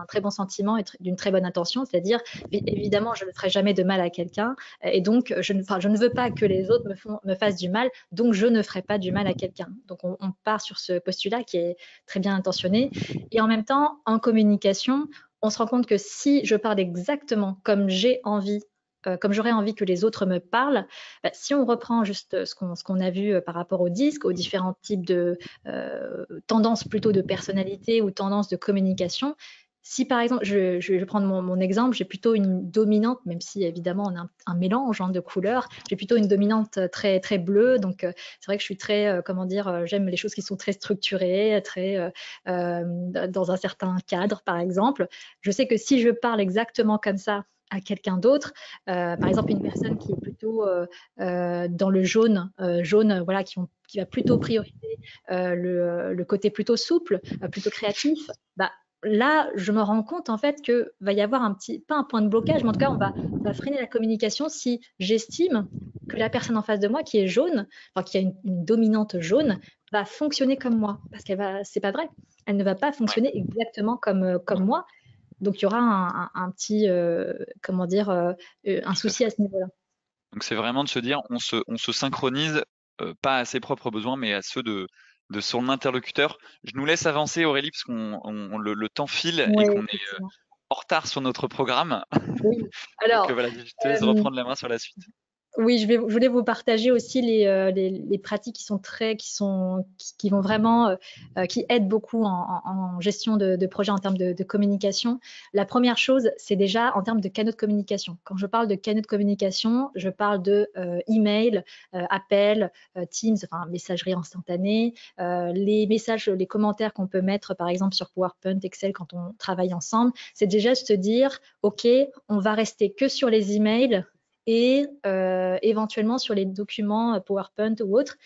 très bon sentiment et d'une très bonne intention. C'est-à-dire, évidemment, je ne ferai jamais de mal à quelqu'un et donc je ne veux pas que les autres me fassent du mal, donc je ne ferai pas du mal à quelqu'un. Donc on part sur ce postulat qui est très bien intentionné et en même temps, en communication, on se rend compte que si je parle exactement comme j'ai envie comme j'aurais envie que les autres me parlent, bah, si on reprend juste ce qu'on a vu par rapport au disque, aux différents types de tendances plutôt de personnalité ou tendances de communication, si par exemple, je vais prendre mon exemple, j'ai plutôt une dominante, même si évidemment on a un mélange de couleurs, j'ai plutôt une dominante très, très bleue, donc c'est vrai que je suis très, comment dire, j'aime les choses qui sont très structurées, très dans un certain cadre par exemple. Je sais que si je parle exactement comme ça à quelqu'un d'autre, par exemple une personne qui est plutôt dans le jaune, voilà, qui va plutôt prioriser le côté plutôt souple, plutôt créatif, bah, là, je me rends compte en fait que va y avoir pas un point de blocage, mais en tout cas, on va freiner la communication si j'estime que la personne en face de moi qui est jaune, enfin qui a une dominante jaune, va fonctionner comme moi, parce c'est pas vrai. Elle ne va pas Ouais. fonctionner exactement comme moi. Donc, il y aura un petit, comment dire, un Tout à souci fait. à ce niveau-là. Donc c'est vraiment de se dire, on se synchronise pas à ses propres besoins, mais à ceux de son interlocuteur. Je nous laisse avancer, Aurélie, parce le temps file et Oui, qu'on est effectivement. en retard sur notre programme. Oui. Donc Alors, voilà, je te laisse euh, reprendre la main sur la suite. oui, je voulais vous partager aussi les pratiques qui vont vraiment, qui aident beaucoup en gestion de projets en termes de communication. La première chose, c'est déjà en termes de canaux de communication. Quand je parle de canaux de communication, je parle de email, appel, Teams, enfin messagerie instantanée, les messages, les commentaires qu'on peut mettre par exemple sur PowerPoint, Excel quand on travaille ensemble. C'est déjà se dire, OK, on va rester que sur les emails et éventuellement sur les documents PowerPoint ou autres.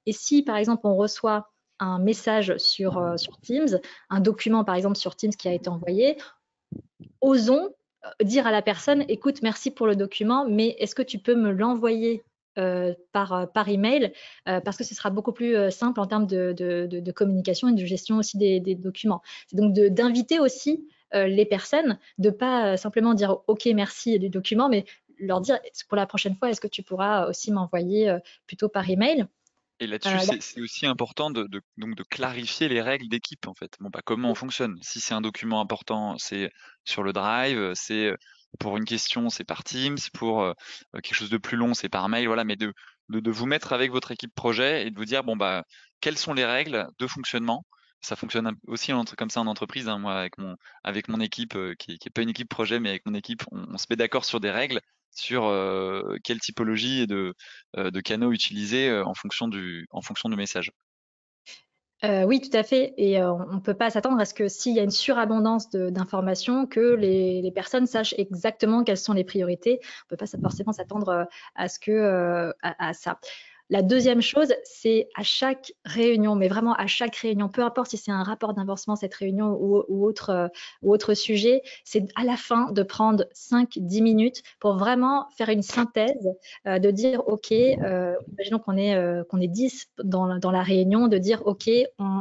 Et si, par exemple, on reçoit un message sur Teams, un document, par exemple, sur Teams qui a été envoyé, osons dire à la personne, écoute, merci pour le document, mais est-ce que tu peux me l'envoyer par email, parce que ce sera beaucoup plus simple en termes de communication et de gestion aussi des documents. C'est donc d'inviter aussi les personnes, de pas simplement dire OK, merci du document, mais leur dire pour la prochaine fois, est-ce que tu pourras aussi m'envoyer plutôt par email. Et là-dessus, c'est aussi important donc de clarifier les règles d'équipe, en fait. Bon, bah, comment on fonctionne? Si c'est un document important, c'est sur le Drive, c'est pour une question, c'est par Teams, pour quelque chose de plus long, c'est par mail, voilà, mais de vous mettre avec votre équipe projet et de vous dire, bon, bah, quelles sont les règles de fonctionnement? Ça fonctionne aussi comme ça en entreprise, hein. Moi, avec mon équipe, qui est pas une équipe projet, mais avec mon équipe, on se met d'accord sur des règles, sur quelle typologie de canaux utilisés en fonction du message. Oui, tout à fait. Et on ne peut pas s'attendre à ce que s'il y a une surabondance d'informations, que les personnes sachent exactement quelles sont les priorités. On ne peut pas forcément s'attendre à ça. La deuxième chose, c'est à chaque réunion, mais vraiment à chaque réunion, peu importe si c'est un rapport d'avancement, cette réunion ou autre sujet, c'est à la fin de prendre 5-10 minutes pour vraiment faire une synthèse, de dire, OK, imaginons qu'on est 10 dans la réunion, de dire, OK,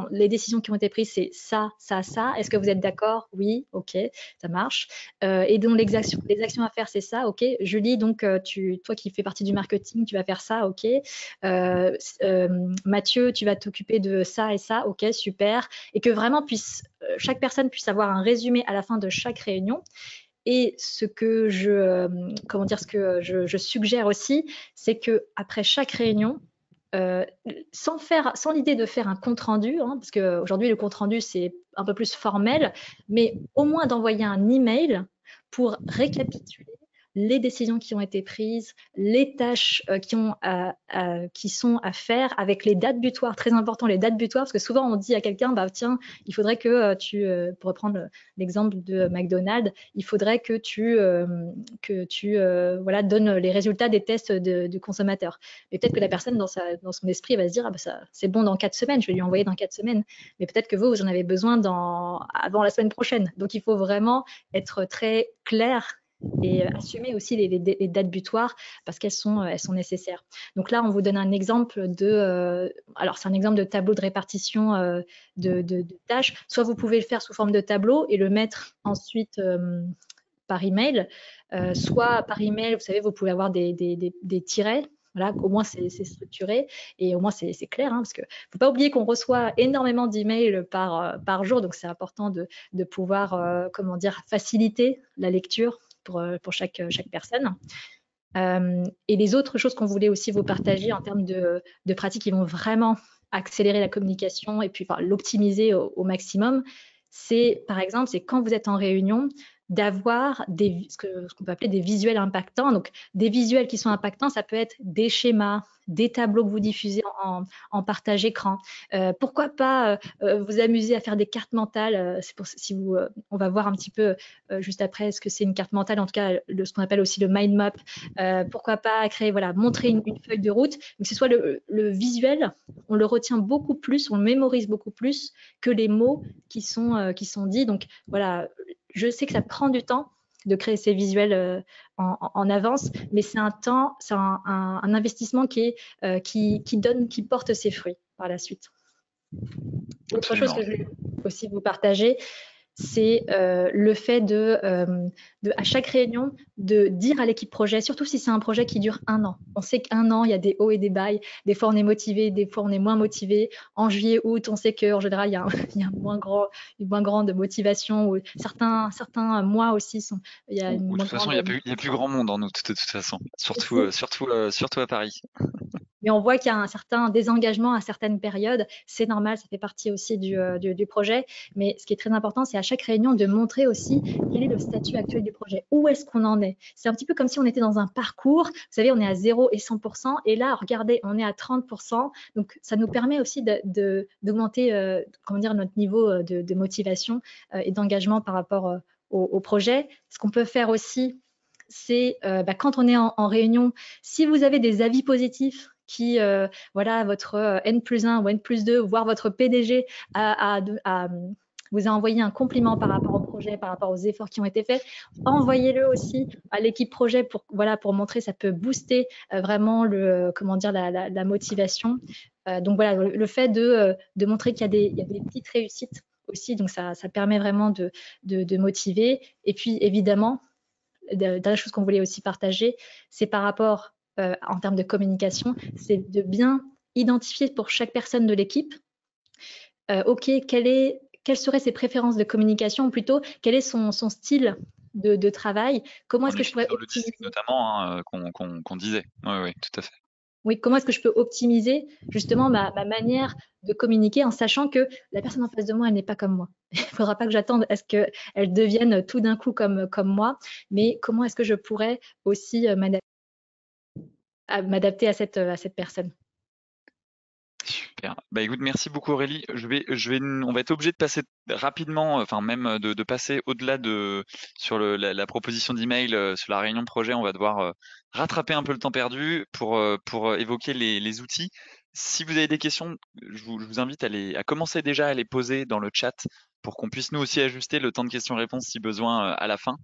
les décisions qui ont été prises, c'est ça, ça, ça. Est-ce que vous êtes d'accord? Oui, OK, ça marche. Et donc, les actions à faire, c'est ça, OK. Julie, donc, toi qui fais partie du marketing, tu vas faire ça, OK. Mathieu, tu vas t'occuper de ça et ça, ok, super. Et que vraiment chaque personne puisse avoir un résumé à la fin de chaque réunion. Et ce que je suggère aussi, c'est que après chaque réunion, sans l'idée de faire un compte rendu, hein, parce qu'aujourd'hui le compte rendu c'est un peu plus formel, mais au moins d'envoyer un email pour récapituler les décisions qui ont été prises, les tâches qui sont à faire, avec les dates butoirs, très important les dates butoirs, parce que souvent on dit à quelqu'un, bah tiens, il faudrait que pour reprendre l'exemple de McDonald's, il faudrait que tu voilà, donnes les résultats des tests du consommateur. Mais peut-être que la personne, dans son esprit, elle va se dire, ah bah c'est bon dans 4 semaines, je vais lui envoyer dans 4 semaines. Mais peut-être que vous en avez besoin avant la semaine prochaine. Donc, il faut vraiment être très clair et assumer aussi les dates butoirs parce elles sont nécessaires. Donc là, on vous donne un exemple alors c'est un exemple de tableau de répartition de tâches. Soit vous pouvez le faire sous forme de tableau et le mettre ensuite par email, soit par email, vous savez, vous pouvez avoir des tirets. Voilà, au moins c'est structuré et au moins c'est clair, hein, parce que faut pas oublier qu'on reçoit énormément d'emails par jour, donc c'est important de pouvoir, comment dire, faciliter la lecture pour chaque personne. Et les autres choses qu'on voulait aussi vous partager en termes de pratiques qui vont vraiment accélérer la communication et puis l'optimiser au maximum, c'est par exemple, c'est quand vous êtes en réunion, d'avoir ce qu'on peut appeler des visuels impactants. Donc, des visuels qui sont impactants, ça peut être des schémas, des tableaux que vous diffusez en partage écran. Pourquoi pas vous amuser à faire des cartes mentales. On va voir un petit peu juste après ce que c'est une carte mentale, en tout cas ce qu'on appelle aussi le mind map. Pourquoi pas montrer une feuille de route, mais que ce soit le visuel, on le retient beaucoup plus, on le mémorise beaucoup plus que les mots qui sont dits. Donc voilà, je sais que ça prend du temps de créer ces visuels en avance, mais c'est un investissement qui porte ses fruits par la suite. Autre chose que je voulais aussi vous partager, c'est le fait à chaque réunion, de dire à l'équipe projet, surtout si c'est un projet qui dure 1 an. On sait qu'1 an, il y a des hauts et des bas. Des fois, on est motivé, des fois, on est moins motivé. En juillet, août, on sait qu'en général, il y a une moins grande motivation. Ou certains mois aussi, il y a une De moins toute façon, grande. il y a plus grand monde en août, de toute façon. Surtout à Paris. Mais on voit qu'il y a un certain désengagement à certaines périodes. C'est normal, ça fait partie aussi du projet. Mais ce qui est très important, c'est à chaque réunion de montrer aussi quel est le statut actuel du projet. Où est-ce qu'on en est? C'est un petit peu comme si on était dans un parcours. Vous savez, on est à 0 et 100%. Et là, regardez, on est à 30%. Donc, ça nous permet aussi d'augmenter notre niveau de motivation et d'engagement par rapport au projet. Ce qu'on peut faire aussi, c'est quand on est en réunion, si vous avez des avis positifs qui, voilà, votre N+1 ou N+2, voire votre PDG vous a envoyé un compliment par rapport au projet, par rapport aux efforts qui ont été faits, envoyez-le aussi à l'équipe projet pour, voilà, pour montrer, ça peut booster vraiment comment dire, la motivation. Donc voilà, le fait de montrer qu'il y a des petites réussites aussi, donc ça permet vraiment de motiver. Et puis évidemment, dernière chose qu'on voulait aussi partager, c'est par rapport en termes de communication, c'est de bien identifier pour chaque personne de l'équipe, ok, quelles seraient ses préférences de communication, ou plutôt quel est son style de travail, comment est-ce On que je était pourrais sur le disque optimiser. notamment, hein, qu'on disait. Oui, oui, tout à fait. Oui, comment est-ce que je peux optimiser justement ma manière de communiquer en sachant que la personne en face de moi, elle n'est pas comme moi. Il ne faudra pas que j'attende à ce qu'elle devienne tout d'un coup comme moi, mais comment est-ce que je pourrais aussi m'adapter à cette personne. Super. Bah écoute, merci beaucoup Aurélie. On va être obligé de passer rapidement, enfin même de passer au-delà sur la proposition d'email, sur la réunion de projet. On va devoir rattraper un peu le temps perdu pour évoquer les outils. Si vous avez des questions, je vous invite à commencer déjà à les poser dans le chat pour qu'on puisse nous aussi ajuster le temps de questions-réponses si besoin à la fin.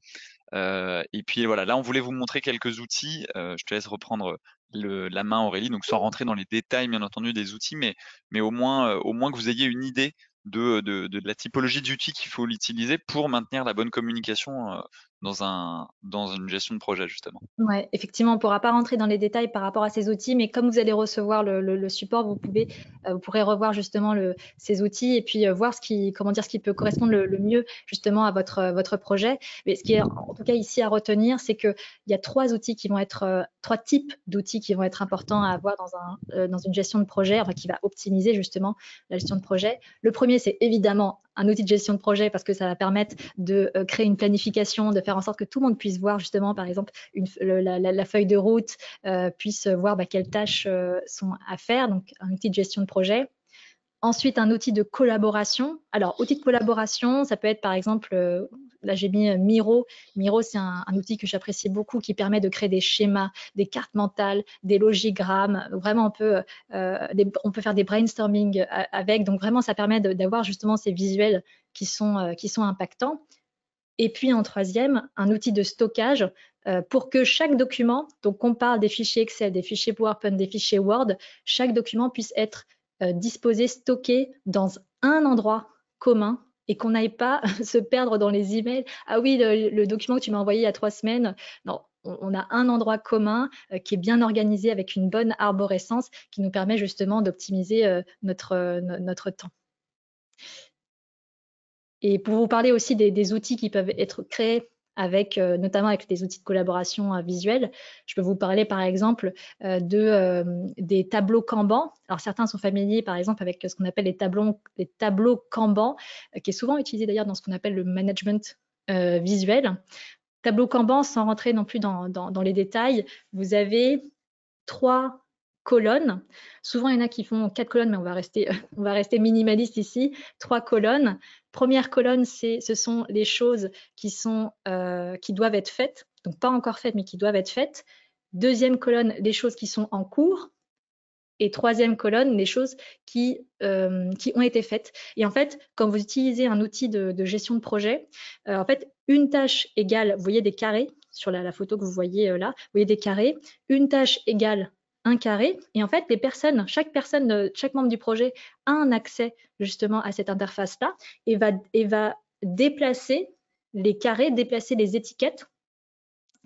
Et puis voilà, là on voulait vous montrer quelques outils. Je te laisse reprendre la main Aurélie, donc sans rentrer dans les détails bien entendu des outils, mais au moins que vous ayez une idée de la typologie d'outils qu'il faut utiliser pour maintenir la bonne communication dans une gestion de projet justement. Ouais, effectivement, on ne pourra pas rentrer dans les détails par rapport à ces outils, mais comme vous allez recevoir le support, vous pourrez revoir justement ces outils et puis voir comment dire, ce qui peut correspondre le mieux justement à votre projet. Mais ce qui est en tout cas ici à retenir, c'est qu'il y a trois types d'outils qui vont être importants à avoir dans une gestion de projet, enfin qui va optimiser justement la gestion de projet. Le premier, c'est évidemment un outil de gestion de projet parce que ça va permettre de créer une planification, de faire en sorte que tout le monde puisse voir justement, par exemple, la feuille de route, puisse voir quelles tâches sont à faire, donc un outil de gestion de projet. Ensuite, un outil de collaboration. Alors, outil de collaboration, ça peut être par exemple, là j'ai mis Miro. Miro, c'est un outil que j'apprécie beaucoup qui permet de créer des schémas, des cartes mentales, des logigrammes. Vraiment, on peut faire des brainstorming avec. Donc vraiment, ça permet d'avoir justement ces visuels qui sont impactants. Et puis en troisième, un outil de stockage pour que chaque document, donc qu'on parle des fichiers Excel, des fichiers PowerPoint, des fichiers Word, chaque document puisse être disposé, stocké dans un endroit commun et qu'on n'aille pas se perdre dans les emails. Ah oui, le document que tu m'as envoyé il y a 3 semaines. Non, on a un endroit commun qui est bien organisé avec une bonne arborescence qui nous permet justement d'optimiser notre temps. Et pour vous parler aussi des outils qui peuvent être créés notamment avec des outils de collaboration visuelle, je peux vous parler par exemple des tableaux Kanban. Alors certains sont familiers par exemple avec ce qu'on appelle les tableaux Kanban, qui est souvent utilisé d'ailleurs dans ce qu'on appelle le management visuel. Tableau Kanban, sans rentrer non plus dans les détails, vous avez 3 colonnes. Souvent, il y en a qui font 4 colonnes, mais on va rester minimaliste ici. 3 colonnes. Première colonne, ce sont les choses qui doivent être faites, donc pas encore faites, mais qui doivent être faites. Deuxième colonne, les choses qui sont en cours. Et troisième colonne, les choses qui ont été faites. Et en fait, quand vous utilisez un outil de gestion de projet, en fait, une tâche égale, vous voyez des carrés sur la photo que vous voyez là, vous voyez des carrés, une tâche égale un carré. Et en fait, chaque membre du projet a un accès justement à cette interface-là et va déplacer les carrés, déplacer les étiquettes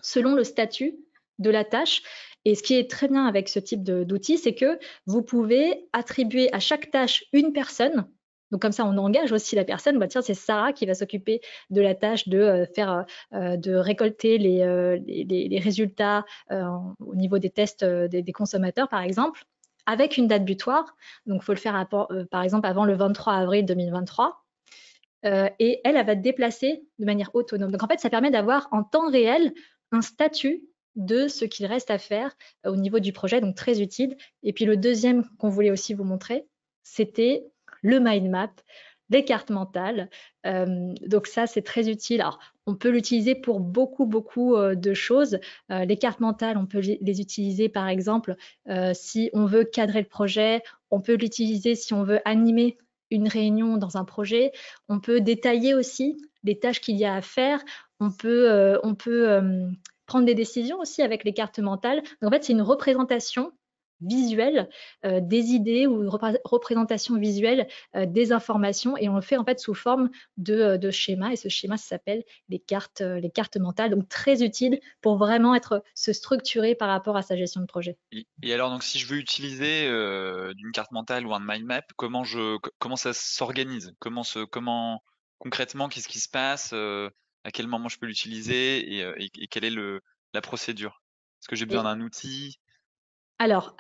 selon le statut de la tâche. Et ce qui est très bien avec ce type d'outil, c'est que vous pouvez attribuer à chaque tâche une personne. Donc comme ça, on engage aussi la personne. Tiens, c'est Sarah qui va s'occuper de la tâche de récolter les résultats au niveau des tests des consommateurs, par exemple, avec une date butoir. Donc, il faut le faire par exemple avant le 23 avril 2023. Et elle va te déplacer de manière autonome. Donc en fait, ça permet d'avoir en temps réel un statut de ce qu'il reste à faire au niveau du projet, donc très utile. Et puis le deuxième qu'on voulait aussi vous montrer, c'était le mind map. les cartes mentales. Donc ça, c'est très utile. Alors, on peut l'utiliser pour beaucoup, beaucoup de choses. Les cartes mentales, on peut les utiliser, par exemple, si on veut cadrer le projet. On peut l'utiliser si on veut animer une réunion dans un projet. On peut détailler aussi les tâches qu'il y a à faire. On peut prendre des décisions aussi avec les cartes mentales. Donc, en fait, c'est une représentation visuelle des idées ou une représentation visuelle des informations, et on le fait en fait sous forme de schéma, et ce schéma, ça s'appelle les cartes mentales, donc très utile pour vraiment se structurer par rapport à sa gestion de projet. Et alors, donc, si je veux utiliser d'une carte mentale ou un mind map, comment ça s'organise? Comment concrètement, qu'est-ce qui se passe? À quel moment je peux l'utiliser et quelle est la procédure? Est-ce que j'ai besoin Et d'un outil? alors,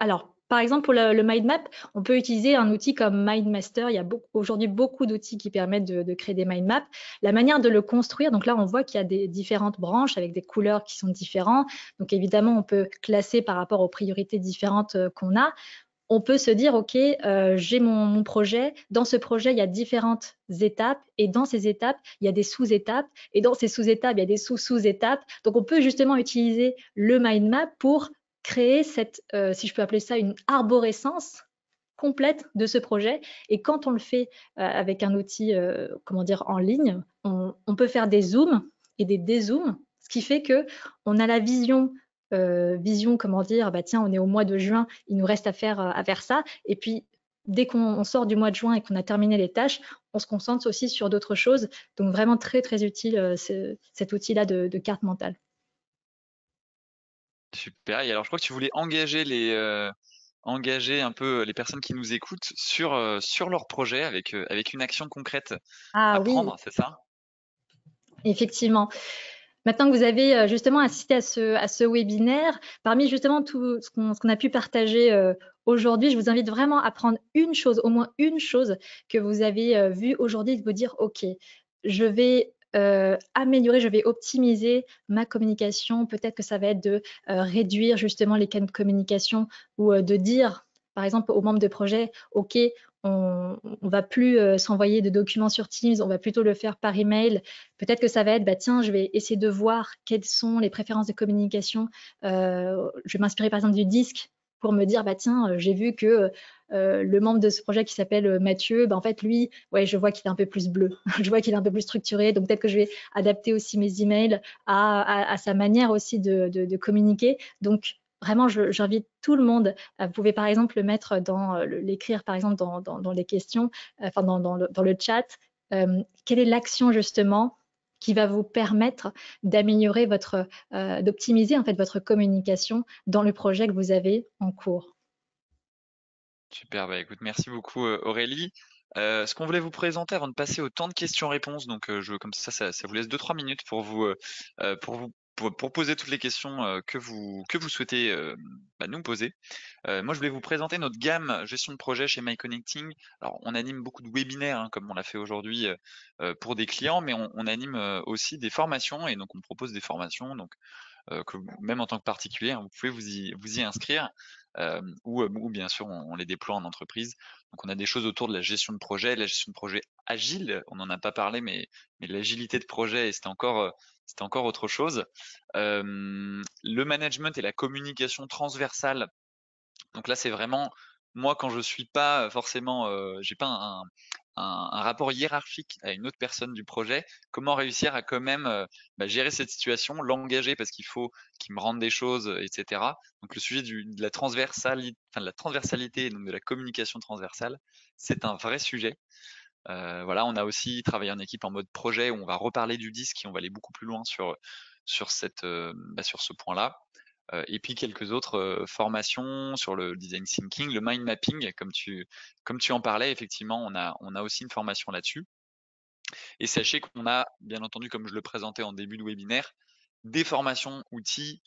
par exemple, pour le mind map, on peut utiliser un outil comme MindMaster. Il y a aujourd'hui beaucoup d'outils qui permettent de créer des mind maps. La manière de le construire, donc là, on voit qu'il y a des différentes branches avec des couleurs qui sont différentes. Donc évidemment, on peut classer par rapport aux priorités différentes qu'on a. On peut se dire, OK, j'ai mon projet. Dans ce projet, il y a différentes étapes. Et dans ces étapes, il y a des sous-étapes. Et dans ces sous-étapes, il y a des sous-sous-étapes. Donc, on peut justement utiliser le mind map pour créer cette, si je peux appeler ça, une arborescence complète de ce projet. Et quand on le fait avec un outil, comment dire, en ligne, on peut faire des zooms et des dézooms, ce qui fait que on a la vision, comment dire, bah tiens, on est au mois de juin, il nous reste à faire ça. Et puis, dès qu'on sort du mois de juin et qu'on a terminé les tâches, on se concentre aussi sur d'autres choses. Donc, vraiment très, très utile cet outil-là de carte mentale. Super. Et alors, je crois que tu voulais engager un peu les personnes qui nous écoutent sur leur projet avec une action concrète Ah à oui, prendre, c'est ça? effectivement. Maintenant que vous avez justement assisté à ce webinaire, parmi justement tout ce qu'on a pu partager aujourd'hui, je vous invite vraiment à prendre une chose, au moins une chose que vous avez vue aujourd'hui, de vous dire, OK, je vais améliorer, je vais optimiser ma communication. Peut-être que ça va être de réduire justement les canaux de communication, ou de dire, par exemple, aux membres de projet, OK, on va plus s'envoyer de documents sur Teams, on va plutôt le faire par email. Peut-être que ça va être, bah tiens, je vais essayer de voir quelles sont les préférences de communication. Je vais m'inspirer par exemple du disque pour me dire, bah tiens, j'ai vu que le membre de ce projet qui s'appelle Mathieu, bah en fait lui, ouais, je vois qu'il est un peu plus bleu, je vois qu'il est un peu plus structuré, donc peut-être que je vais adapter aussi mes emails à sa manière aussi de communiquer. Donc vraiment, j'invite tout le monde. Vous pouvez par exemple le mettre l'écrire par exemple dans les questions, enfin dans le chat. Quelle est l'action justement qui va vous permettre d'améliorer d'optimiser en fait votre communication dans le projet que vous avez en cours. Super, bah écoute, merci beaucoup Aurélie. Ce qu'on voulait vous présenter avant de passer au temps de questions-réponses, donc comme ça vous laisse 2-3 minutes pour poser toutes les questions que vous souhaitez nous poser. Moi, je voulais vous présenter notre gamme gestion de projet chez MyConnecting. Alors, on anime beaucoup de webinaires, hein, comme on l'a fait aujourd'hui pour des clients, mais on anime aussi des formations, et donc on propose des formations. Donc, même en tant que particulier, hein, vous pouvez vous y inscrire, ou bien sûr on les déploie en entreprise. Donc on a des choses autour de la gestion de projet agile, on n'en a pas parlé, mais l'agilité de projet, c'était encore autre chose. Le management et la communication transversale, donc là, c'est vraiment moi quand je suis pas forcément, j'ai pas un rapport hiérarchique à une autre personne du projet, comment réussir à quand même gérer cette situation, l'engager parce qu'il faut qu'il me rende des choses, etc. Donc le sujet de la transversalité, enfin de la transversalité, donc de la communication transversale, c'est un vrai sujet. Voilà, on a aussi travaillé en équipe en mode projet où on va reparler du disque et on va aller beaucoup plus loin sur ce point-là. Et puis quelques autres formations sur le design thinking, le mind mapping, comme tu en parlais, effectivement, on a aussi une formation là-dessus. Et sachez qu'on a, bien entendu, comme je le présentais en début de webinaire, des formations outils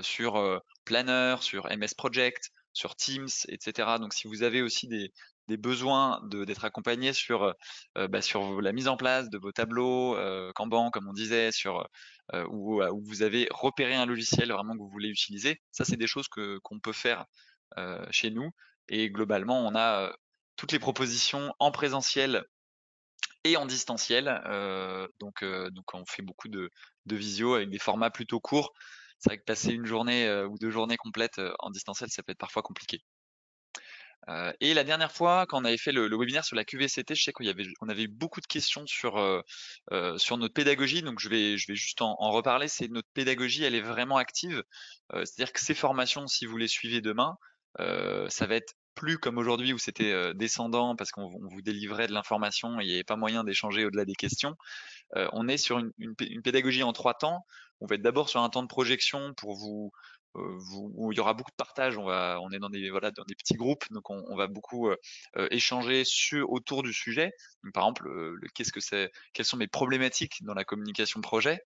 sur Planner, sur MS Project, sur Teams, etc. Donc si vous avez aussi des besoins d'être accompagné sur la mise en place de vos tableaux, Kanban, comme on disait, où vous avez repéré un logiciel vraiment que vous voulez utiliser, ça c'est des choses qu'on peut faire chez nous. Et globalement, on a toutes les propositions en présentiel et en distanciel. Donc on fait beaucoup de visio avec des formats plutôt courts. C'est vrai que passer une journée ou 2 journées complètes en distanciel, ça peut être parfois compliqué. Et la dernière fois, quand on avait fait le webinaire sur la QVCT, je sais on avait eu beaucoup de questions sur notre pédagogie, donc je vais juste en reparler. C'est notre pédagogie, elle est vraiment active. C'est-à-dire que ces formations, si vous les suivez demain, ça va être plus comme aujourd'hui où c'était descendant parce qu'on vous délivrait de l'information et il n'y avait pas moyen d'échanger au-delà des questions. On est sur une pédagogie en 3 temps. On va être d'abord sur un temps de projection pour où il y aura beaucoup de partage. On est dans dans des petits groupes, donc on va beaucoup échanger autour du sujet. Donc, par exemple, qu'est-ce que c'est, quelles sont mes problématiques dans la communication projet.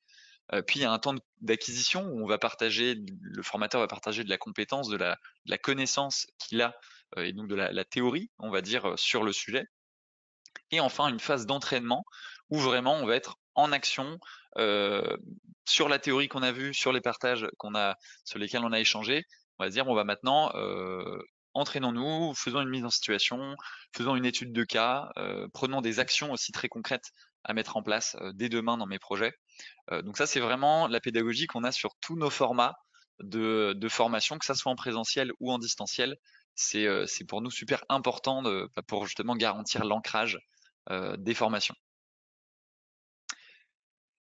Puis il y a un temps d'acquisition où le formateur va partager de la compétence, de la connaissance qu'il a et donc de la théorie, on va dire, sur le sujet. Et enfin, une phase d'entraînement où vraiment on va être en action euh, sur la théorie qu'on a vue, sur les partages sur lesquels on a échangé. On va dire, on va maintenant entraînons-nous, faisons une mise en situation, faisons une étude de cas, prenons des actions aussi très concrètes à mettre en place dès demain dans mes projets. Donc ça, c'est vraiment la pédagogie qu'on a sur tous nos formats de formation, que ça soit en présentiel ou en distanciel. C'est pour nous super important pour justement garantir l'ancrage des formations.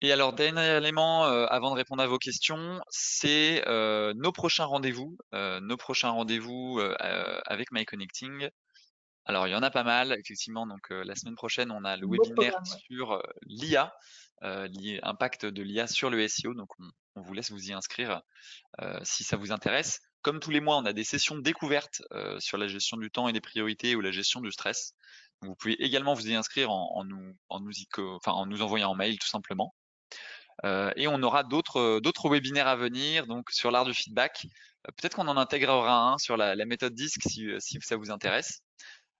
Et alors, dernier élément avant de répondre à vos questions, c'est nos prochains rendez-vous. Avec MyConnecting. Alors, il y en a pas mal, effectivement. Donc, la semaine prochaine, on a le Beau webinaire programme, ouais. sur l'IA, impact de l'IA sur le SEO. Donc, on vous laisse vous y inscrire si ça vous intéresse. Comme tous les mois, on a des sessions de découverte sur la gestion du temps et des priorités ou la gestion du stress. Donc, vous pouvez également vous y inscrire en nous envoyant un mail tout simplement. Et on aura d'autres webinaires à venir, donc sur l'art du feedback. Peut-être qu'on en intégrera un sur la méthode DISC si ça vous intéresse.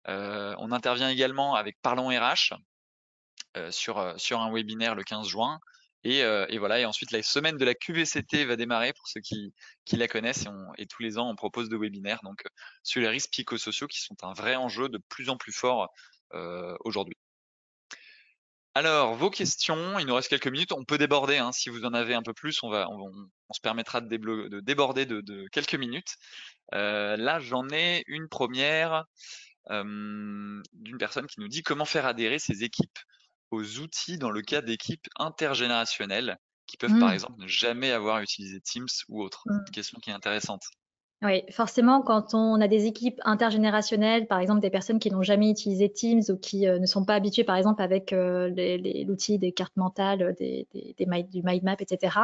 On intervient également avec Parlons RH sur un webinaire le 15 juin. Et voilà. Et ensuite, la semaine de la QVCT va démarrer pour ceux qui la connaissent. Et tous les ans, on propose de webinaires donc sur les risques psychosociaux qui sont un vrai enjeu de plus en plus fort aujourd'hui. Alors, vos questions, il nous reste quelques minutes. On peut déborder, hein, si vous en avez un peu plus, on se permettra de déborder de quelques minutes. Là, j'en ai une première d'une personne qui nous dit comment faire adhérer ses équipes aux outils dans le cas d'équipes intergénérationnelles qui peuvent par Mm. exemple ne jamais avoir utilisé Teams ou autre. C'est une Mm. question qui est intéressante. Oui, forcément, quand on a des équipes intergénérationnelles, par exemple des personnes qui n'ont jamais utilisé Teams ou qui ne sont pas habituées, par exemple, avec l'outil des cartes mentales, du mind map, etc.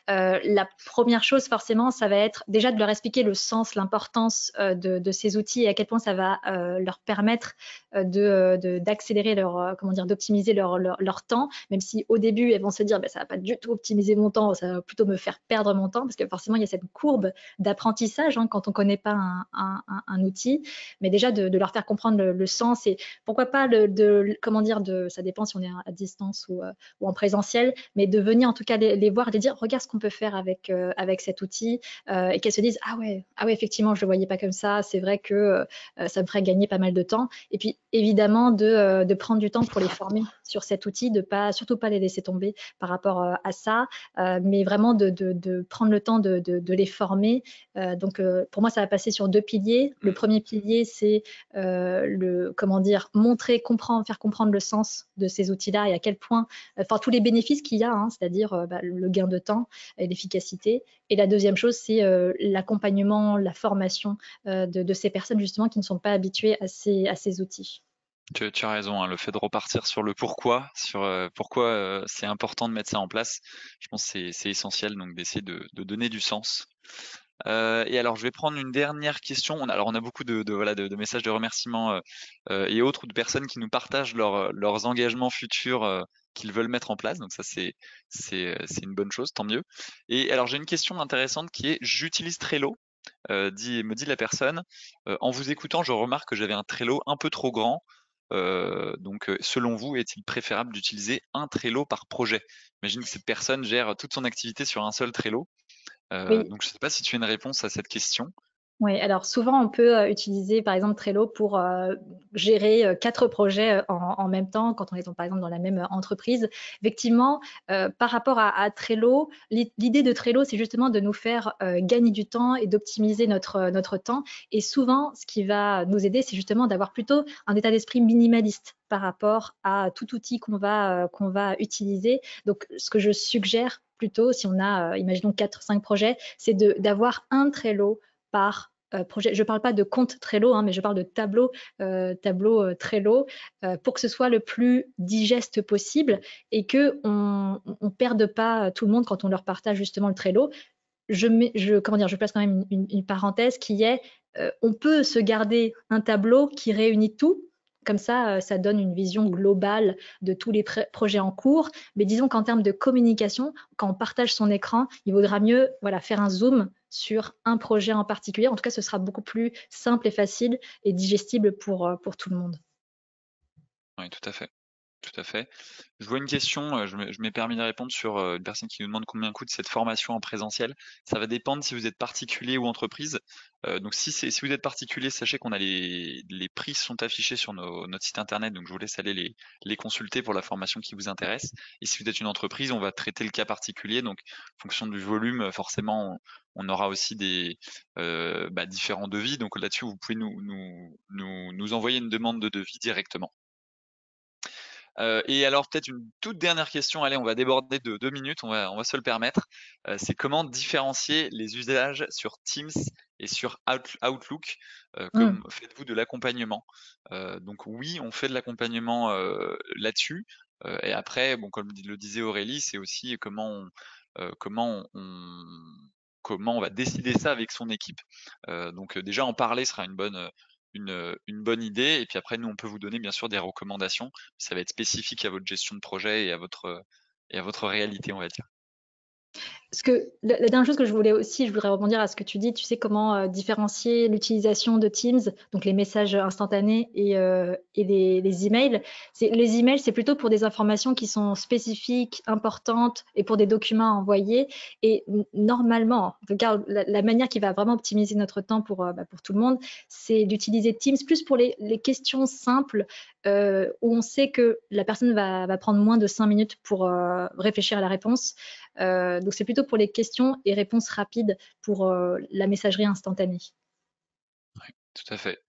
La première chose, forcément, ça va être déjà de leur expliquer le sens, l'importance de ces outils et à quel point ça va leur permettre d'accélérer comment dire, d'optimiser leur temps, même si au début, elles vont se dire, ben, ça va pas du tout optimiser mon temps, ça va plutôt me faire perdre mon temps, parce que forcément, il y a cette courbe d'apprentissage quand on connaît pas un outil, mais déjà de leur faire comprendre le sens et pourquoi pas comment dire, ça dépend si on est à distance ou en présentiel, mais de venir en tout cas les voir et de dire regarde ce qu'on peut faire avec cet outil et qu'elles se disent ah ouais effectivement je le voyais pas comme ça, c'est vrai que ça me ferait gagner pas mal de temps et puis évidemment de prendre du temps pour les former sur cet outil, surtout pas les laisser tomber par rapport à ça, mais vraiment de prendre le temps de les former. Donc pour moi ça va passer sur deux piliers. Le premier pilier c'est comment dire, faire comprendre le sens de ces outils-là et à quel point, enfin tous les bénéfices qu'il y a, hein, c'est-à-dire le gain de temps et l'efficacité. Et la deuxième chose, c'est l'accompagnement, la formation de ces personnes justement qui ne sont pas habituées à ces outils. Tu as raison, hein, le fait de repartir sur le pourquoi, sur pourquoi c'est important de mettre ça en place, je pense que c'est essentiel, donc d'essayer de donner du sens. Et alors, je vais prendre une dernière question. Alors, on a beaucoup de messages de remerciements et autres, ou de personnes qui nous partagent leurs engagements futurs qu'ils veulent mettre en place. Donc ça, c'est une bonne chose, tant mieux. Et alors, j'ai une question intéressante qui est, j'utilise Trello, me dit la personne. En vous écoutant, je remarque que j'avais un Trello un peu trop grand. Donc, selon vous, est-il préférable d'utiliser un Trello par projet? Imagine que cette personne gère toute son activité sur un seul Trello. Oui, Donc je ne sais pas si tu as une réponse à cette question. Oui, alors souvent on peut utiliser par exemple Trello pour gérer 4 projets en même temps quand on est par exemple dans la même entreprise. Effectivement, par rapport à Trello, l'idée de Trello, c'est justement de nous faire gagner du temps et d'optimiser notre temps. Et souvent, ce qui va nous aider, c'est justement d'avoir plutôt un état d'esprit minimaliste par rapport à tout outil qu'on va utiliser. Donc, ce que je suggère plutôt, si on a, imaginons 4-5 projets, c'est d'avoir un Trello par projet. Je ne parle pas de compte Trello, hein, mais je parle de tableau Trello, pour que ce soit le plus digeste possible et que on perde pas tout le monde quand on leur partage justement le Trello. Comment dire, je place quand même une parenthèse qui est, on peut se garder un tableau qui réunit tout. Comme ça donne une vision globale de tous les projets en cours. Mais disons qu'en termes de communication, quand on partage son écran, il vaudra mieux voilà, faire un zoom sur un projet en particulier. En tout cas, ce sera beaucoup plus simple et facile et digestible pour tout le monde. Oui, tout à fait. Tout à fait. Je vois une question, je m'ai permis de répondre sur une personne qui nous demande combien coûte cette formation en présentiel. Ça va dépendre si vous êtes particulier ou entreprise. Donc si vous êtes particulier, sachez qu'on a les prix sont affichés sur notre site internet, donc je vous laisse aller les consulter pour la formation qui vous intéresse. Et si vous êtes une entreprise, on va traiter le cas particulier. Donc en fonction du volume, forcément, on aura aussi différents devis. Donc là-dessus, vous pouvez nous envoyer une demande de devis directement. Et alors peut-être une toute dernière question, allez, on va déborder de 2 minutes, on va se le permettre. C'est comment différencier les usages sur Teams et sur Outlook? Mmh. Comme faites-vous de l'accompagnement? Donc oui, on fait de l'accompagnement, là-dessus, et après, bon, comme le disait Aurélie, c'est aussi comment on va décider ça avec son équipe. Donc déjà en parler sera une bonne idée et puis après nous on peut vous donner bien sûr des recommandations. Ça va être spécifique à votre gestion de projet et à votre réalité, on va dire. La dernière chose que je voudrais rebondir à ce que tu dis, tu sais comment différencier l'utilisation de Teams, donc les messages instantanés et les emails. Les emails, c'est plutôt pour des informations qui sont spécifiques, importantes et pour des documents à envoyer. Et normalement, en tout cas, la manière qui va vraiment optimiser notre temps pour tout le monde, c'est d'utiliser Teams plus pour les questions simples où on sait que la personne va prendre moins de 5 minutes pour réfléchir à la réponse. Donc c'est plutôt pour les questions et réponses rapides pour la messagerie instantanée. Ouais, tout à fait.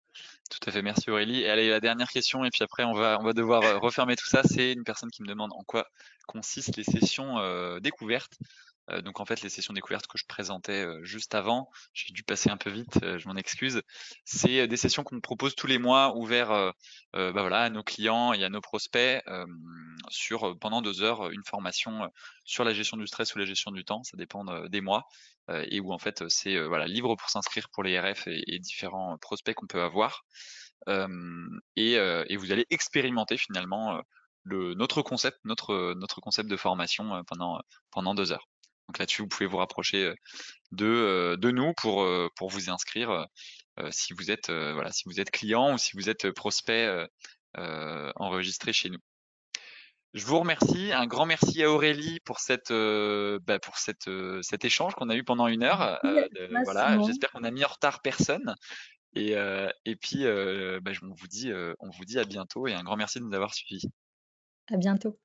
Tout à fait, merci Aurélie. Et allez, la dernière question, et puis après on va devoir refermer tout ça. C'est une personne qui me demande en quoi consistent les sessions découvertes. Donc en fait, les sessions découvertes que je présentais juste avant, j'ai dû passer un peu vite, je m'en excuse. C'est des sessions qu'on propose tous les mois, ouverts voilà, à nos clients et à nos prospects sur pendant 2 heures, une formation sur la gestion du stress ou la gestion du temps, ça dépend des mois, et où en fait c'est voilà, libre pour s'inscrire pour les RF et différents prospects qu'on peut avoir. Et vous allez expérimenter finalement notre concept de formation pendant 2 heures. Donc là-dessus, vous pouvez vous rapprocher de nous pour vous y inscrire si vous êtes voilà, si vous êtes client ou si vous êtes prospect enregistré chez nous. Je vous remercie, un grand merci à Aurélie pour cet échange qu'on a eu pendant 1 heure. Merci à toi, Voilà, Simon. j'espère qu'on a mis en retard personne. Et puis, on vous dit à bientôt et un grand merci de nous avoir suivis. À bientôt.